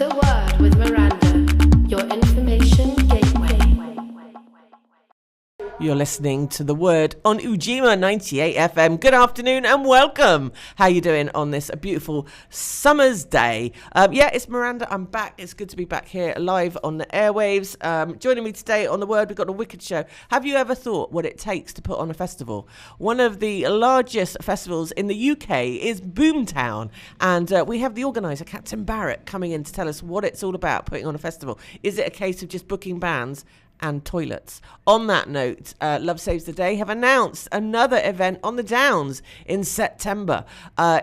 The Word with Miranda, your information gateway. You're listening to The Word on Ujima 98 FM. Good afternoon and welcome. How you doing on this beautiful summer's day? It's Miranda. I'm back. It's good to be back here live on the airwaves. Joining me today on The Word, we've got a wicked show. Have you ever thought what it takes to put on a festival? One of the largest festivals in the UK is Boomtown. And we have the organiser, Captain Barrett, coming in to tell us what it's all about putting on a festival. Is it a case of just booking bands and toilets? On that note, Love Saves the Day have announced another event on the Downs in September.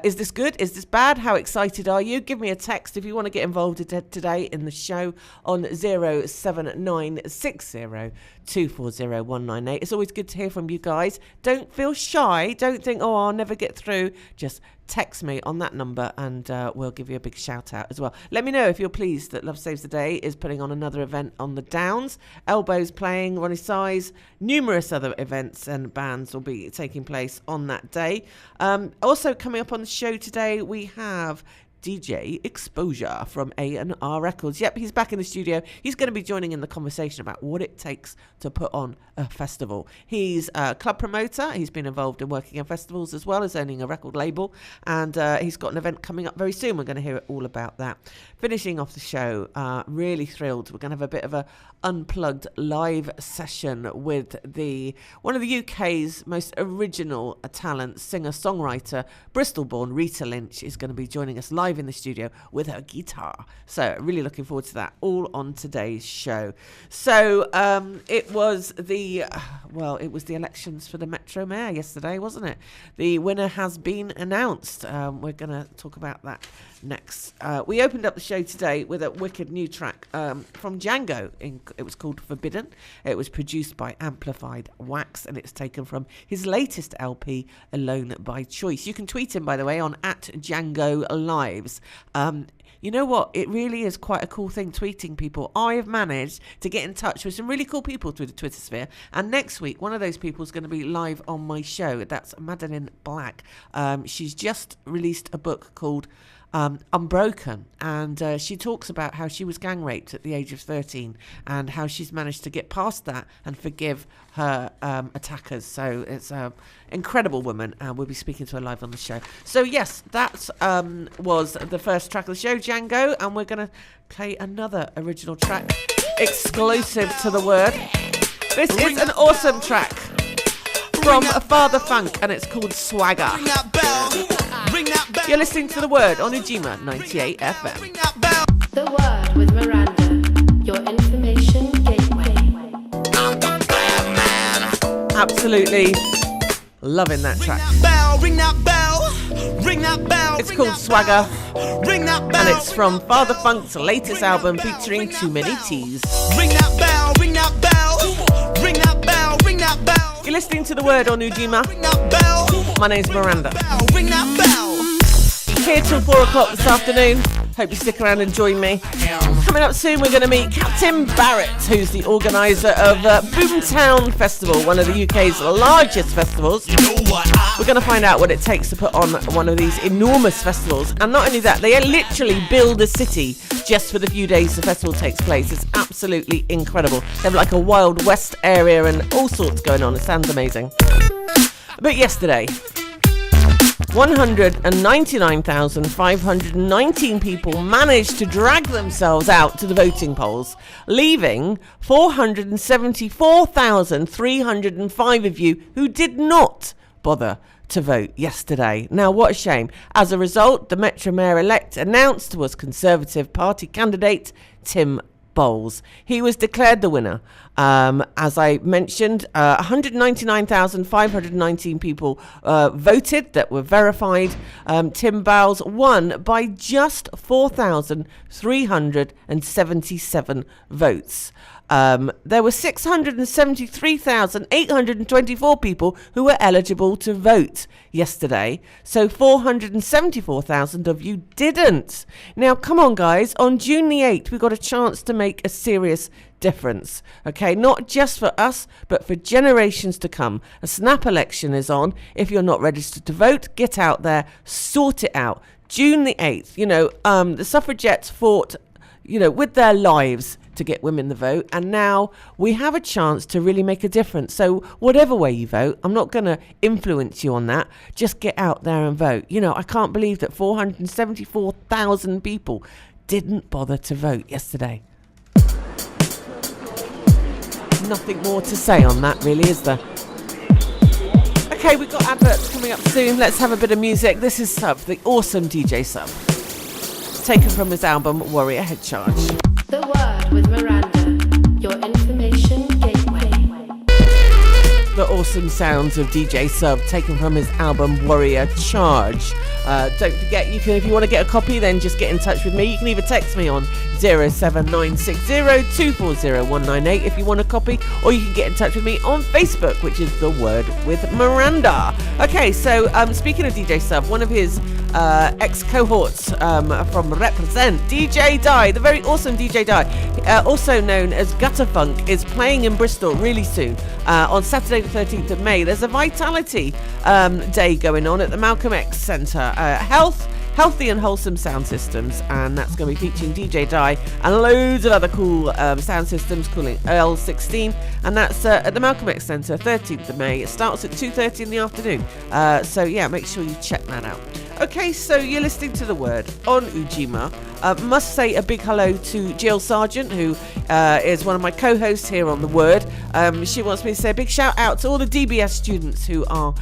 Is this good? Is this bad? How excited are you? Give me a text if you want to get involved today in the show on 07960240198. It's always good to hear from you guys. Don't feel shy. Don't think, oh, I'll never get through. Just text me on that number and we'll give you a big shout out as well. Let me know if you're pleased that Love Saves the Day is putting on another event on the Downs. Elbows playing, Ronnie Size, numerous other events and bands will be taking place on that day. Also coming up on the show today, we have DJ Exposure from A&R Records. Yep, he's back in the studio. He's going to be joining in the conversation about what it takes to put on a festival. He's a club promoter. He's been involved in working in festivals as well as owning a record label. And he's got an event coming up very soon. We're going to hear all about that. Finishing off the show, really thrilled. We're going to have a bit of a unplugged live session with one of the UK's most original talent, singer-songwriter, Bristol-born Rita Lynch is going to be joining us live in the studio with her guitar. So really looking forward to that, all on today's show. So it was the elections for the Metro Mayor yesterday, wasn't it? The winner has been announced. We're going to talk about that next. We opened up the show today with a wicked new track from Django. It was called Forbidden. It was produced by Amplified Wax and it's taken from his latest LP, Alone by Choice. You can tweet him, by the way, on @DjangoLives. You know what? It really is quite a cool thing, tweeting people. I have managed to get in touch with some really cool people through the Twitter sphere. And next week, one of those people is going to be live on my show. That's Madeline Black. She's just released a book called Unbroken, and she talks about how she was gang raped at the age of 13 and how she's managed to get past that and forgive her attackers. So it's an incredible woman, and we'll be speaking to her live on the show. So yes, that was the first track of the show, Django, and we're going to play another original track exclusive to The Word. This is an awesome track from Father Funk, and it's called Swagger. You're listening to The Word on Ujima 98 FM. The Word with Miranda, your information gateway. Absolutely loving that track. It's called Swagger, and it's from Father Funk's latest album featuring Too Many T's. You're listening to The Word on Ujima. My name's Miranda. Here till 4 o'clock this afternoon. Hope you stick around and join me. Coming up soon, we're going to meet Captain Barrett, who's the organiser of Boomtown Festival, one of the UK's largest festivals. We're going to find out what it takes to put on one of these enormous festivals. And not only that, they literally build a city just for the few days the festival takes place. It's absolutely incredible. They have like a Wild West area and all sorts going on. It sounds amazing. But yesterday, 199,519 people managed to drag themselves out to the voting polls, leaving 474,305 of you who did not bother to vote yesterday. Now, what a shame. As a result, the Metro Mayor-elect announced was Conservative Party candidate Tim Bowles. He was declared the winner. As I mentioned, 199,519 people voted that were verified. Tim Bowles won by just 4,377 votes. There were 673,824 people who were eligible to vote yesterday. So 474,000 of you didn't. Now, come on, guys. On June the 8th, we got a chance to make a serious difference. Okay, not just for us, but for generations to come. A snap election is on. If you're not registered to vote, get out there, sort it out. June the 8th, you know, the suffragettes fought with their lives to get women the vote. And now we have a chance to really make a difference. So whatever way you vote, I'm not going to influence you on that. Just get out there and vote. I can't believe that 474,000 people didn't bother to vote yesterday. Nothing more to say on that, really, is there? Okay, we've got adverts coming up soon. Let's have a bit of music. This is Sub, the awesome DJ Sub, taken from his album Warrior Head Charge. The Word with Miranda, your information gateway. The awesome sounds of DJ Sub, taken from his album Warrior Charge. Don't forget, if you want to get a copy, then just get in touch with me. You can either text me on 07960240198 if you want a copy, or you can get in touch with me on Facebook, which is The Word with Miranda. Okay, so speaking of DJ Sub, one of his ex-cohorts from Represent, DJ Di, the very awesome DJ Di, also known as Gutter Funk, is playing in Bristol really soon. On Saturday the 13th of May, there's a Vitality Day going on at the Malcolm X Centre. Healthy and wholesome sound systems, and that's going to be featuring DJ Di and loads of other cool sound systems, calling L16, and that's at the Malcolm X Centre, 13th of May. It starts at 2:30 in the afternoon. So yeah, make sure you check that out. Okay, so you're listening to The Word on Ujima. Must say a big hello to Jill Sargent, who is one of my co-hosts here on The Word. She wants me to say a big shout out to all the DBS students who are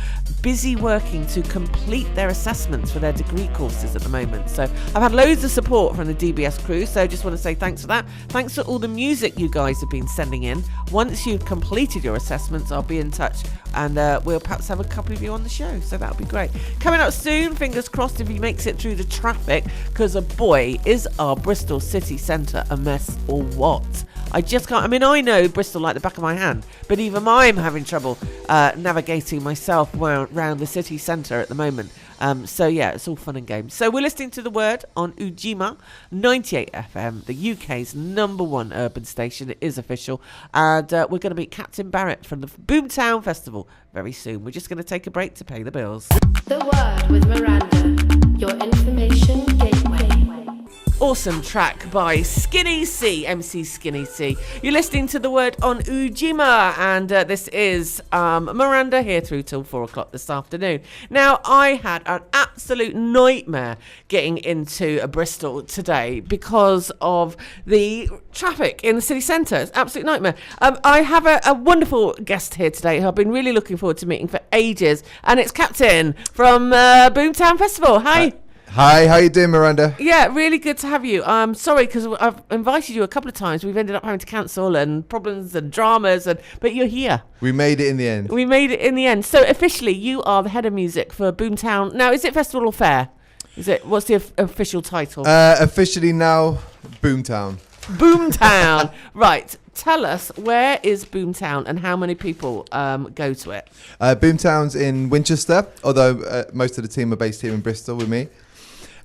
busy working to complete their assessments for their degree courses at the moment. So I've had loads of support from the DBS crew, so I just want to say thanks for that. Thanks for all the music you guys have been sending in. Once you've completed your assessments, I'll be in touch, and we'll perhaps have a couple of you on the show, so that'll be great. Coming up soon, fingers crossed if he makes it through the traffic, because boy, is our Bristol city centre a mess or what? I just can't. I mean, I know Bristol like the back of my hand, but even I'm having trouble navigating myself around the city centre at the moment. So yeah, it's all fun and games. So we're listening to The Word on Ujima 98 FM, the UK's #1 urban station. It is official, and we're going to meet Captain Barrett from the Boomtown Festival very soon. We're just going to take a break to pay the bills. The Word with Miranda, your information gateway. Awesome track by Skinny C, MC Skinny C. You're listening to The Word on Ujima, and this is Miranda here through till 4 o'clock this afternoon. Now, I had an absolute nightmare getting into Bristol today because of the traffic in the city centre. It's an absolute nightmare. I have a wonderful guest here today who I've been really looking forward to meeting for ages, and it's Captain from Boomtown Festival. Hi. Hi, how you doing, Miranda? Yeah, really good to have you. I'm sorry because I've invited you a couple of times. We've ended up having to cancel and problems and dramas, but you're here. We made it in the end. We made it in the end. So officially, you are the head of music for Boomtown. Now, is it festival or fair? What's the official title? Officially now, Boomtown. Boomtown. Right. Tell us, where is Boomtown and how many people go to it? Boomtown's in Winchester, although most of the team are based here in Bristol with me.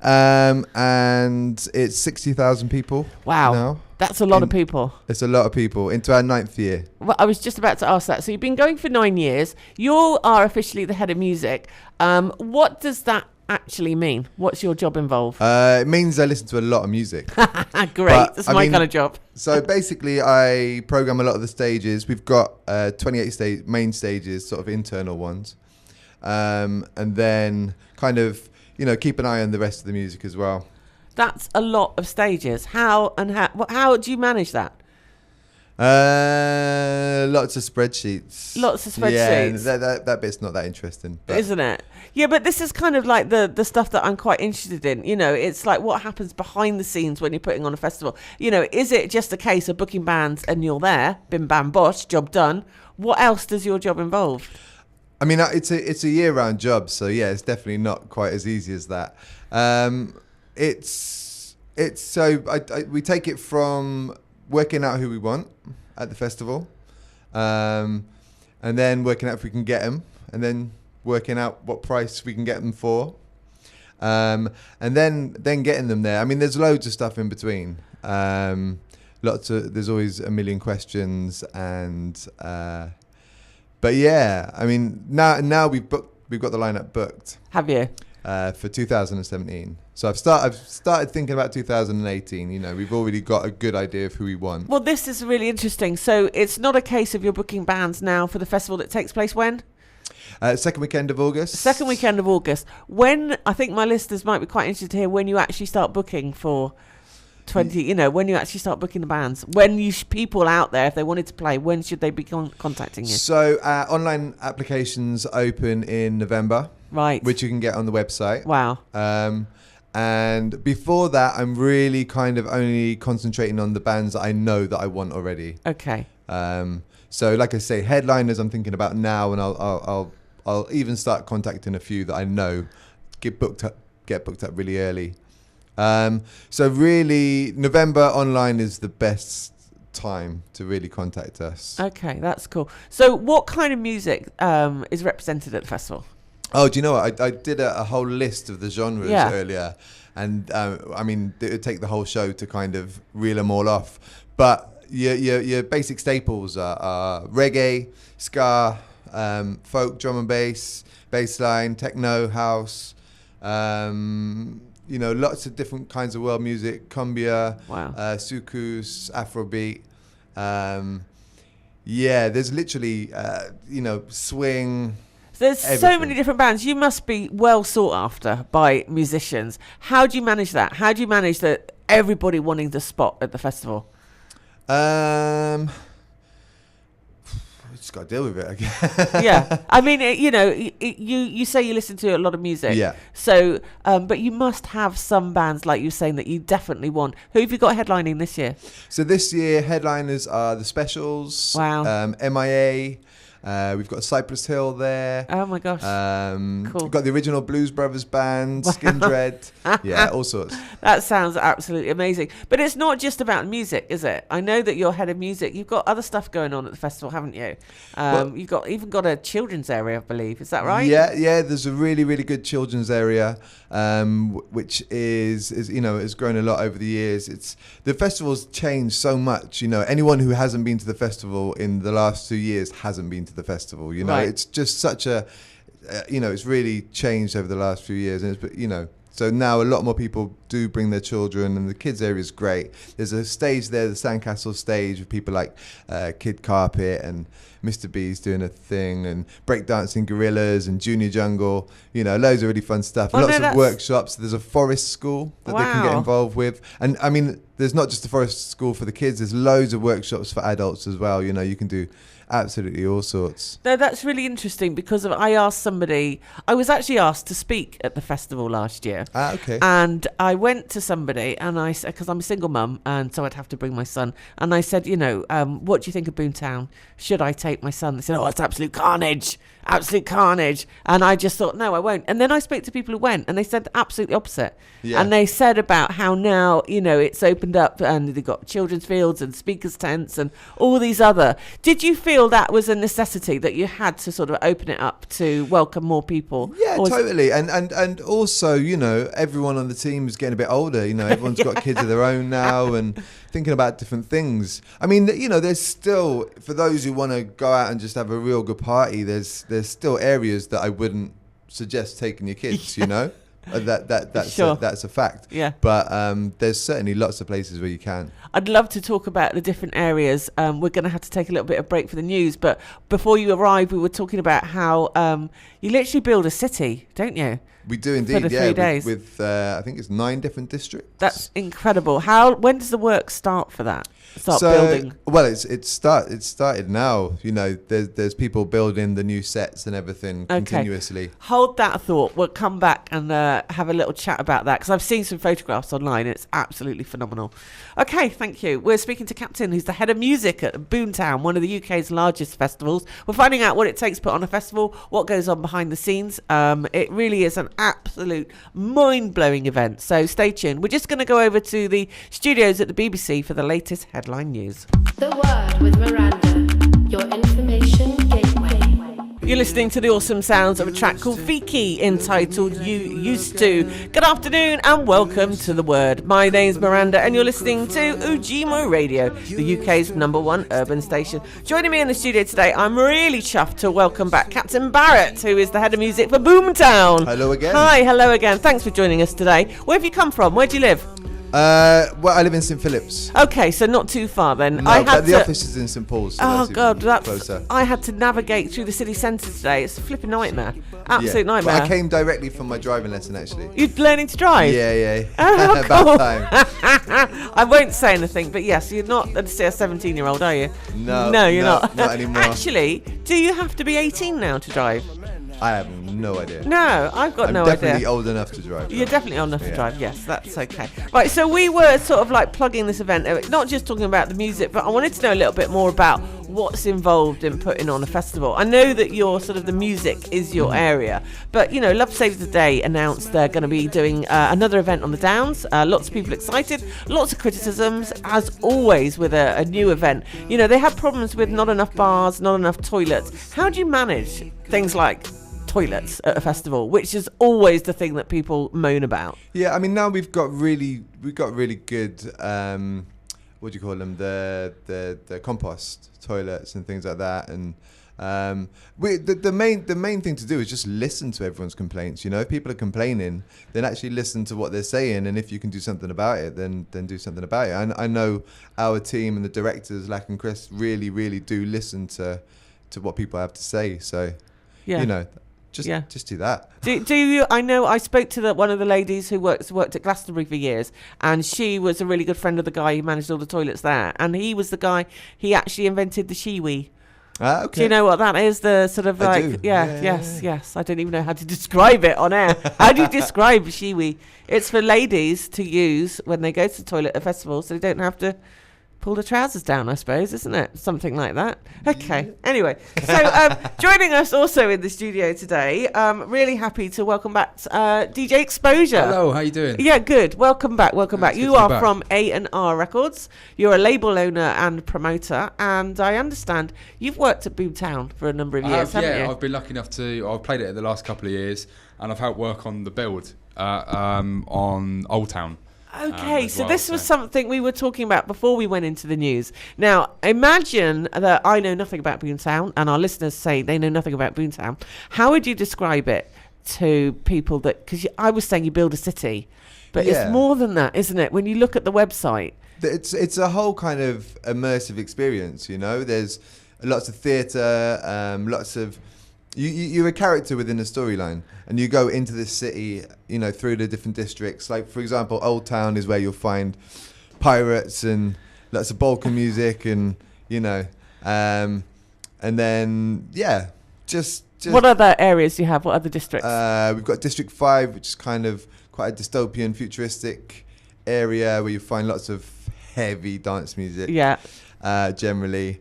And it's 60,000 people. Wow. Now. That's a lot of people. It's a lot of people into our 9th year. Well, I was just about to ask that. So you've been going for 9 years. You are officially the head of music. What does that actually mean? What's your job involved? It means I listen to a lot of music. Great. That's my kind of job. So basically, I program a lot of the stages. We've got 28 main stages, sort of internal ones. And then kind of, keep an eye on the rest of the music as well. That's a lot of stages. How do you manage that? Lots of spreadsheets. Yeah, that bit's not that interesting, isn't it? Yeah, but this is kind of like the stuff that I'm quite interested in. It's like what happens behind the scenes when you're putting on a festival. Is it just a case of booking bands and you're there, bim bam bosh, job done? What else does your job involve? I mean, it's a year-round job, so yeah, it's definitely not quite as easy as that. We take it from working out who we want at the festival, and then working out if we can get them, and then working out what price we can get them for, and then getting them there. I mean, there's loads of stuff in between. There's always a million questions, and but yeah, I mean, now we've got the lineup booked. Have you? For 2017. So I've started thinking about 2018. You know, we've already got a good idea of who we want. Well, this is really interesting. So it's not a case of you're booking bands now for the festival that takes place when? Second weekend of August. Second weekend of August. When, I think my listeners might be quite interested to hear when you actually start booking for 20, you know, when you actually start booking the bands. When people out there, if they wanted to play, when should they be contacting you? So online applications open in November. Right. Which you can get on the website. Wow. And before that, I'm really kind of only concentrating on the bands that I know that I want already. Okay. So like I say, headliners I'm thinking about now, and I'll even start contacting a few that I know get booked up really early. So really, November online is the best time to really contact us. Okay, that's cool. So what kind of music is represented at the festival? Oh, do you know what? I did a whole list of the genres earlier, and I mean, it would take the whole show to kind of reel them all off. But your basic staples are reggae, ska, folk, drum and bass, bassline, techno, house. You know, lots of different kinds of world music, cumbia, soukous, Afrobeat. There's literally, swing. There's everything. So many different bands. You must be well sought after by musicians. How do you manage that? How do you manage that everybody wanting the spot at the festival? Just got to deal with it, I guess. Yeah, I mean, you say you listen to a lot of music. Yeah. So, but you must have some bands like you're saying that you definitely want. Who have you got headlining this year? So this year, headliners are the Specials. Wow. MIA. We've got Cypress Hill there. Oh my gosh. Cool. Cool. Got the original Blues Brothers band, Skin Dread. Yeah, all sorts. That sounds absolutely amazing. But it's not just about music, is it? I know that you're head of music. You've got other stuff going on at the festival, haven't you? You've even got a children's area, I believe. Is that right? Yeah. There's a really, really good children's area, which is has grown a lot over the years. The festival's changed so much. You know, anyone who hasn't been to the festival in the last 2 years hasn't been to the festival. You know, Right. It's just such a, it's really changed over the last few years, and it's, so now a lot more people do bring their children, and the kids area is great. There's a stage there, the Sandcastle stage, with people like Kid Carpet and Mr. B's doing a thing, and breakdancing gorillas and Junior Jungle. Loads of really fun stuff. Lots of workshops. There's a forest school that they can get involved with, and I mean, there's not just a forest school for the kids. There's loads of workshops for adults as well. You can do absolutely all sorts. No, that's really interesting because I was actually asked to speak at the festival last year. Okay. And I went to somebody and I said, because I'm a single mum and so I'd have to bring my son. And I said, what do you think of Boomtown? Should I take my son? They said, oh, it's absolute carnage. Absolute carnage. And I just thought, no, I won't. And then I spoke to people who went and they said absolutely opposite. Yeah. And they said about how now, it's opened up and they've got children's fields and speakers tents and all these other. Did you feel that was a necessity that you had to sort of open it up to welcome more people? Yeah, totally. And also, everyone on the team is getting a bit older. Everyone's got kids of their own now and thinking about different things. I mean, there's still, for those who want to go out and just have a real good party, there's still areas that I wouldn't suggest taking your kids, That's sure. That's a fact. Yeah. But there's certainly lots of places where you can. I'd love to talk about the different areas. We're going to have to take a little bit of break for the news, but before you arrived, we were talking about how you literally build a city, don't you? We do indeed, for the 3 days. With I think it's 9 different districts. That's incredible. When does the work start for that? Building? Well, it started now. There's people building the new sets and everything continuously. Hold that thought. We'll come back and have a little chat about that because I've seen some photographs online. It's absolutely phenomenal. Okay, thank you. We're speaking to Captain, who's the head of music at Boomtown, one of the UK's largest festivals. We're finding out what it takes to put on a festival, what goes on behind the scenes. It really is an absolute mind-blowing event. So stay tuned. We're just going to go over to the studios at the BBC for the latest headline news. The Word with Miranda, your information gateway. You're listening to the awesome sounds of a track called Fiki entitled You Used To. Good afternoon and welcome to The Word. My name's Miranda and you're listening to Ujimo Radio, the UK's #1 urban station. Joining me in the studio today, I'm really chuffed to welcome back Captain Barrett, who is the head of music for Boomtown. Hello again. Hi, hello again. Thanks for joining us today. Where have you come from? Where do you live? Well, I live in St Phillips. Okay, so not too far then. No, but the office is in St Paul's. So oh God, that's closer. I had to navigate through the city centre today. It's a flipping nightmare, absolute nightmare. But I came directly from my driving lesson actually. You're learning to drive? Yeah. Oh, About cool. time. I won't say anything, but yes, you're not a 17-year-old, are you? No, you're not. Not anymore. Actually, do you have to be 18 now to drive? I have no idea. No, I've got no I'm definitely idea. old enough to drive. You're definitely old enough to drive, yes, that's okay. Right, so we were sort of like plugging this event, not just talking about the music, but I wanted to know a little bit more about what's involved in putting on a festival. I know that your sort of the music is your area, but you know, Love Saves the Day announced they're going to be doing another event on the Downs. Lots of people excited, lots of criticisms, as always with a new event. You know, they had problems with not enough bars, not enough toilets. How do you manage things like toilets at a festival, which is always the thing that people moan about? Yeah, I mean now we've got really good what do you call them, the compost toilets and things like that, and the main thing to do is just listen to everyone's complaints. You know, if people are complaining, then actually listen to what they're saying, and if you can do something about it, then do something about it. And I know our team and the directors, Lack and Chris, really do listen to what people have to say. So Yeah. you know, just do that. Do you? I know I spoke to one of the ladies who worked at Glastonbury for years, and she was a really good friend of the guy who managed all the toilets there, and he was the guy. He actually invented the shiwi. Okay. Do you know what that is? The sort of I like, do. yes. I don't even know how to describe it on air. How do you describe shiwi? It's for ladies to use when they go to the toilet at festivals, so they don't have to pull the trousers down, I suppose, isn't it? Something like that. Okay. Anyway, so joining us also in the studio today, really happy to welcome back DJ Exposure. Hello, how you doing? Yeah, good. Welcome back. Welcome back. Nice You to be are back. from A&R Records. You're a label owner and promoter, and I understand you've worked at Boomtown for a number of years, haven't you? I've been lucky enough to. I've played it the last couple of years, and I've helped work on the build on Old Town. Okay, as so well, this was something we were talking about before we went into the news. Now, imagine that I know nothing about Boomtown, and our listeners say they know nothing about Boomtown. How would you describe it to people that... Because I was saying you build a city, but it's more than that, isn't it? When you look at the website... It's a whole kind of immersive experience, you know? There's lots of theatre, lots of... You're a character within a storyline, and you go into this city, you know, through the different districts. Like, for example, Old Town is where you'll find pirates and lots of Balkan music, and you know, and then just. What other areas do you have? What other districts? We've got District 5, which is kind of quite a dystopian, futuristic area where you find lots of heavy dance music. Yeah. Generally.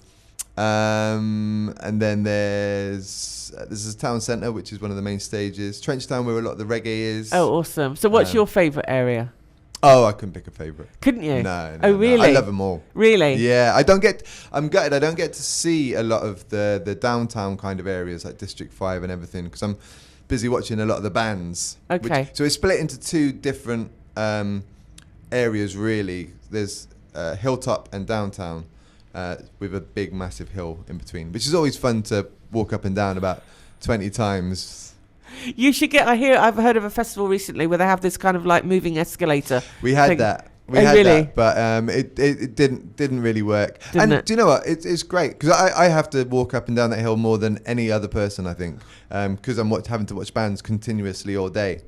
And then there's a town centre, which is one of the main stages. Trenchtown, where a lot of the reggae is. Oh, awesome. So what's your favourite area? Oh, I couldn't pick a favourite. Couldn't you? No. Oh, really? I love them all. Really? Yeah, I'm gutted I don't get to see a lot of the downtown kind of areas like District 5 and everything, because I'm busy watching a lot of the bands. Okay. So it's split into two different areas, really. There's Hilltop and Downtown. With a big, massive hill in between, which is always fun to walk up and down about 20 times. You should get... I've heard of a festival recently where they have this kind of like moving escalator. We had thing. that. Really? But it didn't really work. Didn't it? Do you know what? It's great because I have to walk up and down that hill more than any other person, I think, because I'm having to watch bands continuously all day.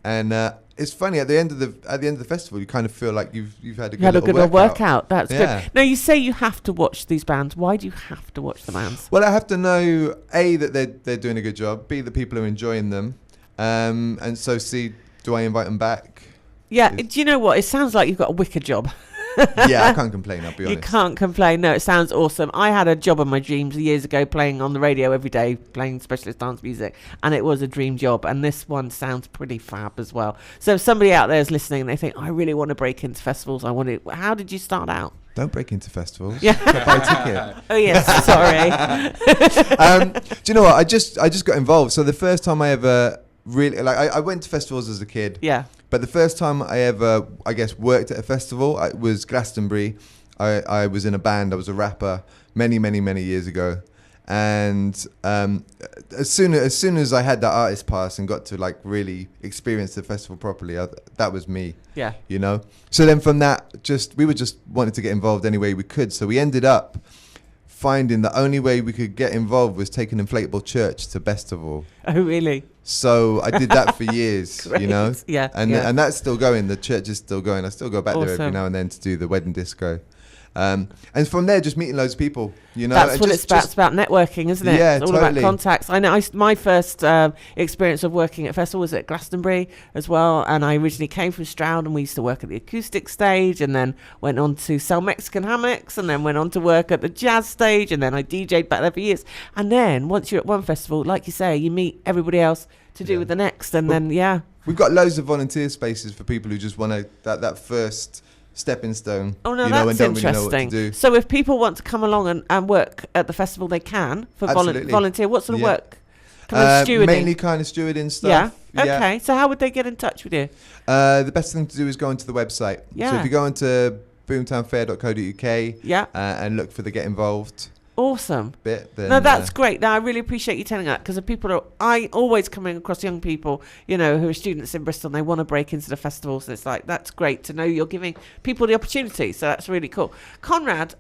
And it's funny, at the end of the festival, you kind of feel like you've had a good workout. That's Yeah. good. Now, you say you have to watch these bands. Why do you have to watch the bands? Well, I have to know A, that they're doing a good job, B, that people are enjoying them, and so C, do I invite them back? Yeah. Do you know what? It sounds like you've got a wicked job. Yeah, I can't complain, I'll be honest. You can't complain. No, it sounds awesome. I had a job in my dreams years ago playing on the radio every day, playing specialist dance music, and it was a dream job. And this one sounds pretty fab as well. So if somebody out there is listening and they think, I really want to break into festivals, how did you start out? Don't break into festivals. Yeah. Buy a ticket. Oh, yes, sorry. Do you know what? I just got involved. So the first time I ever really, I went to festivals as a kid. Yeah. But the first time I ever, I guess, worked at a festival, was Glastonbury. I was in a band. I was a rapper many, many, many years ago. And as soon as I had that artist pass and got to like really experience the festival properly, that was me. Yeah. You know. So then from that, we were just wanting to get involved any way we could. So we ended up finding the only way we could get involved was take an inflatable church to Bestival. Oh, really? So I did that for years, you know. Yeah. And that's still going. The church is still going. I still go back there every Awesome. now and then to do the wedding disco. And from there, just meeting loads of people, you know. That's what it's about. It's about networking, isn't it? Yeah, it's all totally. about contacts. I know my first experience of working at festival was at Glastonbury as well. And I originally came from Stroud, and we used to work at the acoustic stage, and then went on to sell Mexican hammocks, and then went on to work at the jazz stage, and then I DJ'd back there for years. And then once you're at one festival, like you say, you meet everybody else to do with the next, and then we've got loads of volunteer spaces for people who just want that first stepping stone. Oh no, you know, that's and don't interesting. really know what to do. So if people want to come along and work at the festival, they can for Absolutely. volunteer. What sort of Yeah. work? Kind of stewarding. Mainly kind of stewarding stuff. Yeah. Okay. So how would they get in touch with you? The best thing to do is go onto the website. Yeah. So if you go onto boomtownfair.co.uk Yeah. And look for the get involved Awesome. bit, then No, that's great. No, I really appreciate you telling that, because I always coming across young people, you know, who are students in Bristol and they want to break into the festivals. So it's like, that's great to know you're giving people the opportunity. So that's really cool. Conrad,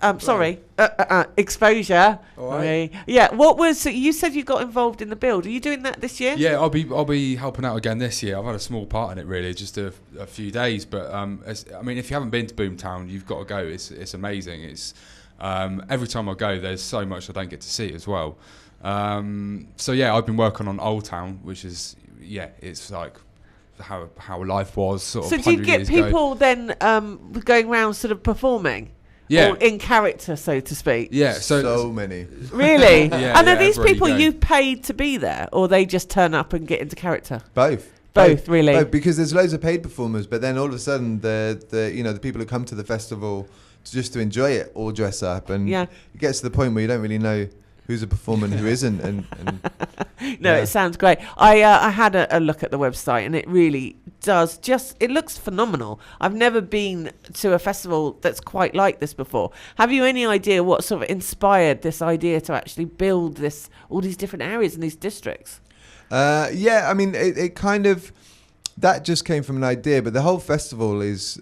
exposure. All right. Yeah. What was, you said you got involved in the build. Are you doing that this year? Yeah, I'll be helping out again this year. I've had a small part in it, really, just a few days. But I mean, if you haven't been to Boomtown, you've got to go. It's amazing. It's every time I go, there's so much I don't get to see as well. So yeah, I've been working on Old Town, which is it's like how life was sort of. So do you get people then going around sort of performing? Yeah. Or in character, so to speak? Yeah, so many. Really? Yeah, and are yeah, these everywhere you people go. you paid to be there, or they just turn up and get into character? Both, really. Both, because there's loads of paid performers, but then all of a sudden the people who come to the festival just to enjoy it all dress up, and it gets to the point where you don't really know who's a performer and who isn't. And no, it sounds great. I had a look at the website, and it really does it looks phenomenal. I've never been to a festival that's quite like this before. Have you any idea what sort of inspired this idea to actually build all these different areas in these districts? I mean, it kind of, that just came from an idea, but the whole festival is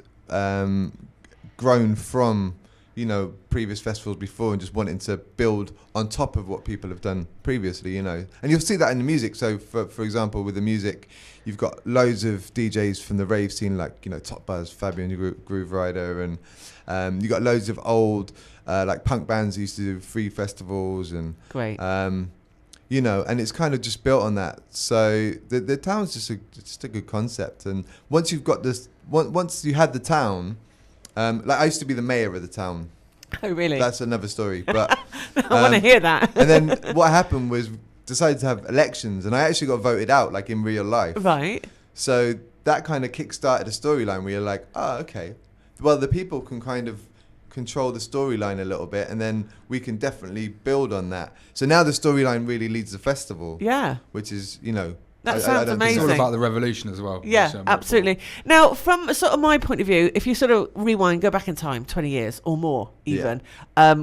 grown from, you know, previous festivals before, and just wanting to build on top of what people have done previously, you know. And you'll see that in the music. So for example, with the music, you've got loads of DJs from the rave scene, like, you know, Top Buzz, Fabian Groove Rider, and you got loads of old like punk bands who used to do free festivals, and great. You know, and it's kind of just built on that. So the town's just a good concept. And once you've got this, once you had the town, like I used to be the mayor of the town. Oh, really? That's another story. But I want to hear that. And then what happened was decided to have elections, and I actually got voted out, like in real life. Right. So that kind of kick-started a storyline where you're like, oh, okay. Well, the people can kind of control the storyline a little bit, and then we can definitely build on that. So now the storyline really leads the festival. Yeah. Which is, you know, that sounds amazing. It's all about the revolution as well. Yeah, absolutely. Now, from sort of my point of view, if you sort of rewind, go back in time, 20 years or more even,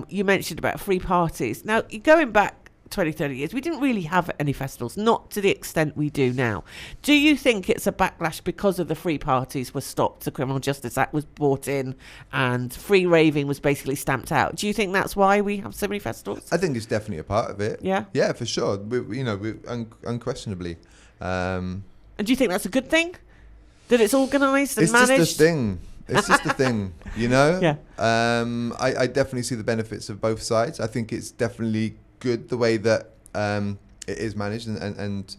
you mentioned about free parties. Now, going back 20, 30 years, we didn't really have any festivals, not to the extent we do now. Do you think it's a backlash because of the free parties were stopped, the Criminal Justice Act was brought in, and free raving was basically stamped out? Do you think that's why we have so many festivals? I think it's definitely a part of it. Yeah? Yeah, for sure. Unquestionably. And do you think that's a good thing? That it's organised and managed? It's just a thing. It's just a thing, you know? Yeah. I definitely see the benefits of both sides. I think it's definitely good the way that it is managed, and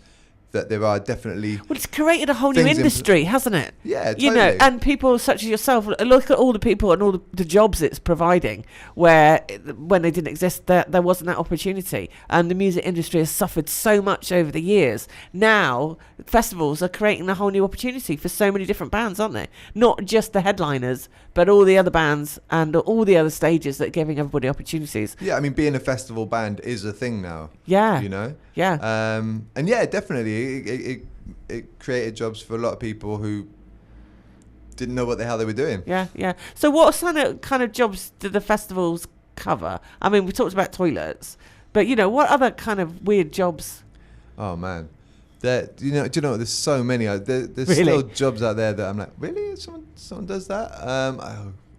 that there are definitely. Well, it's created a whole new things in industry, hasn't it? Yeah, You know, totally. and people such as yourself, look at all the people and all the jobs it's providing, where when they didn't exist, there wasn't that opportunity. And the music industry has suffered so much over the years. Now, festivals are creating a whole new opportunity for so many different bands, aren't they? Not just the headliners, but all the other bands and all the other stages that are giving everybody opportunities. Yeah, I mean, being a festival band is a thing now. Yeah. You know? Yeah. And yeah, definitely, it created jobs for a lot of people who didn't know what the hell they were doing. Yeah, yeah. So what kind of jobs do the festivals cover? I mean, we talked about toilets, but, you know, what other kind of weird jobs? Oh, man. Do you know what? There's so many. There's Really? still jobs out there that I'm like, really? Someone does that?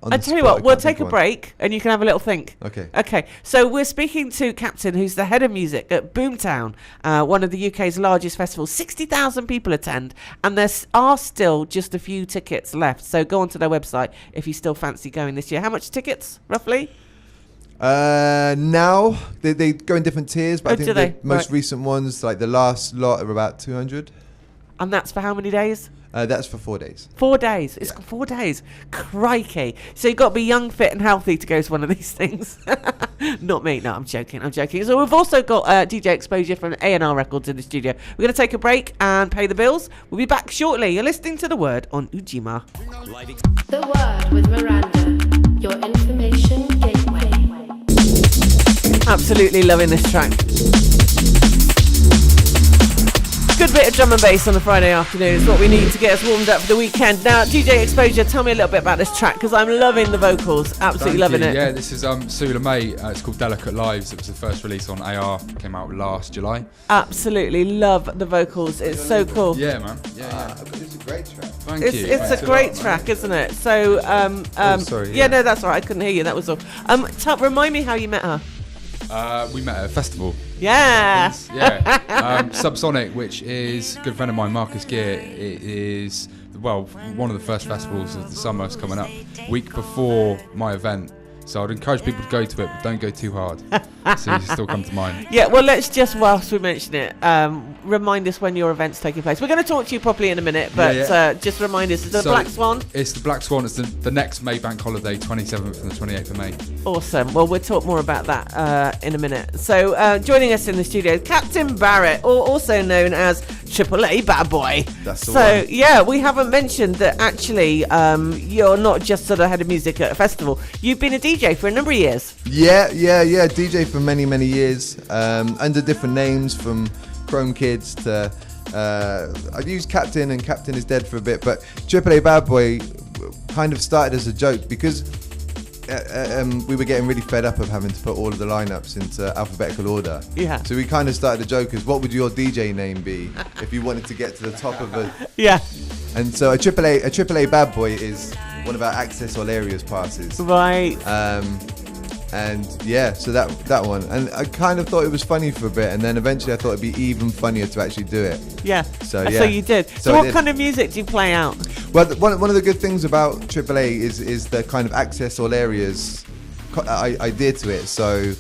I tell you what, we'll take a break and you can have a little think. Okay. Okay, so we're speaking to Captain, who's the head of music at Boomtown, one of the UK's largest festivals. 60,000 people attend, and there are still just a few tickets left. So go onto their website if you still fancy going this year. How much tickets, roughly? Now, they go in different tiers, but I do think they? the most Right. recent ones, like the last lot, are about 200. And that's for how many days? That's for 4 days. 4 days. It's 4 days. Crikey. So you've got to be young, fit and healthy to go to one of these things. Not me. No, I'm joking. So we've also got DJ Exposure from A&R Records in the studio. We're going to take a break and pay the bills. We'll be back shortly. You're listening to The Word on Ujima. The Word with Miranda, your information gateway. Absolutely loving this track. Good bit of drum and bass on a Friday afternoon is what we need to get us warmed up for the weekend. Now, DJ Exposure, tell me a little bit about this track, because I'm loving the vocals. Absolutely loving it. Yeah, this is Sula May. It's called Delicate Lives. It was the first release on AR. Came out last July. Absolutely love the vocals. It's so cool. Yeah, man. Yeah. It's a great track. Thank you. It's a great track, isn't it? So, sorry, yeah, yeah. no, that's all right. I couldn't hear you. That was all. Remind me how you met her. We met at a festival. Yeah. Yeah. Subsonic, which is a good friend of mine, Marcus Gear. It is, well, one of the first festivals of the summer is coming up, week before my event. So I'd encourage people to go to it, but don't go too hard. So you still come to mind. Yeah, well, let's just, whilst we mention it, remind us when your event's taking place. We're going to talk to you properly in a minute, but just remind us, is it the Black Swan? It's the Black Swan. It's the next May bank holiday, 27th and the 28th of May. Awesome. Well, we'll talk more about that in a minute. So joining us in the studio, Captain Barrett, or also known as AAA BADBOY. That's the one. Yeah, we haven't mentioned that actually you're not just sort of head of music at a festival. You've been a DJ for a number of years. Yeah. DJ for many, many years, under different names, from Chrome Kids to I've used Captain, and Captain is dead for a bit, but AAA BADBOY kind of started as a joke because we were getting really fed up of having to put all of the lineups into alphabetical order. Yeah. So we kind of started a joke as, what would your DJ name be if you wanted to get to the top of a... Yeah. And so a AAA BADBOY is one of our access all areas passes. Right. And yeah, so that one. And I kind of thought it was funny for a bit, and then eventually I thought it'd be even funnier to actually do it. Yeah. So you did. So what kind of music do you play out? Well, one of the good things about AAA is the kind of access all areas idea to it. So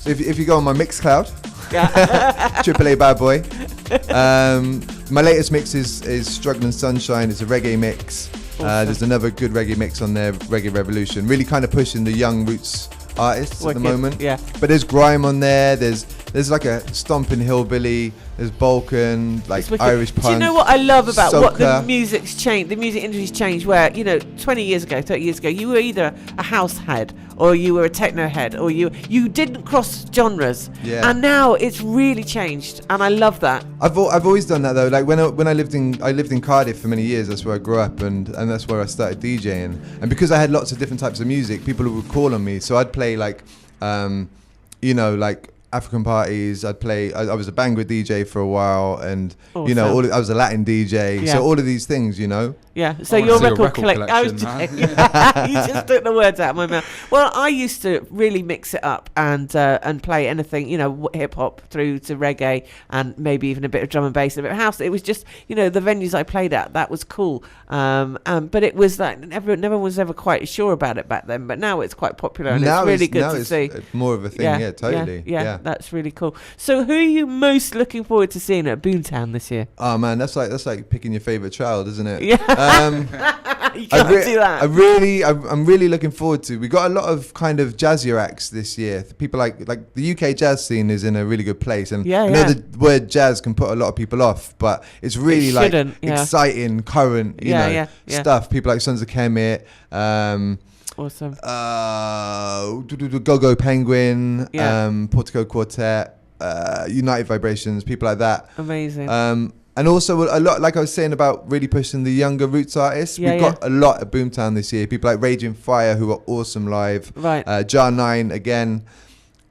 if you go on my Mixcloud, AAA BADBOY. My latest mix is Struggling Sunshine. It's a reggae mix. Awesome. There's another good reggae mix on there, Reggae Revolution. Really kind of pushing the young roots artists at the moment. Yeah. But there's grime on there. There's like a stomping hillbilly. There's Balkan, like Irish punk. Do you know what I love about soca. what the music's changed? The music industry's changed. Where 20 years ago, 30 years ago, you were either a house head or you were a techno head, or you didn't cross genres. Yeah. And now it's really changed, and I love that. I've always done that though. Like when I lived in Cardiff for many years. That's where I grew up, and that's where I started DJing. And because I had lots of different types of music, people would call on me. So I'd play like African parties. I was a Bangla DJ for a while, and Awesome. I was a Latin DJ. Yeah. So all of these things, Yeah, so I wanna your see a record record collection. You just took the words out of my mouth. Well, I used to really mix it up and play anything, hip hop through to reggae, and maybe even a bit of drum and bass, and a bit of house. It was just, the venues I played at, that was cool. But it was like never was ever quite sure about it back then. But now it's quite popular, and now it's really good to see. It's more of a thing. Yeah, totally. Yeah. That's really cool. So who are you most looking forward to seeing at Boomtown this year? Oh man, that's like picking your favorite child, isn't it? Yeah. You can't do that. I'm really looking forward to. We got a lot of kind of jazzier acts this year. People like the UK jazz scene is in a really good place, and I know the word jazz can put a lot of people off, but it's really exciting, current, you know, stuff. People like Sons of Kemet. Awesome. Go-Go Penguin, Portico Quartet, United Vibrations, people like that. Amazing. And also a lot, like I was saying about really pushing the younger roots artists. We've got a lot at Boomtown this year. People like Raging Fire, who are awesome live. Right. Jar 9 again.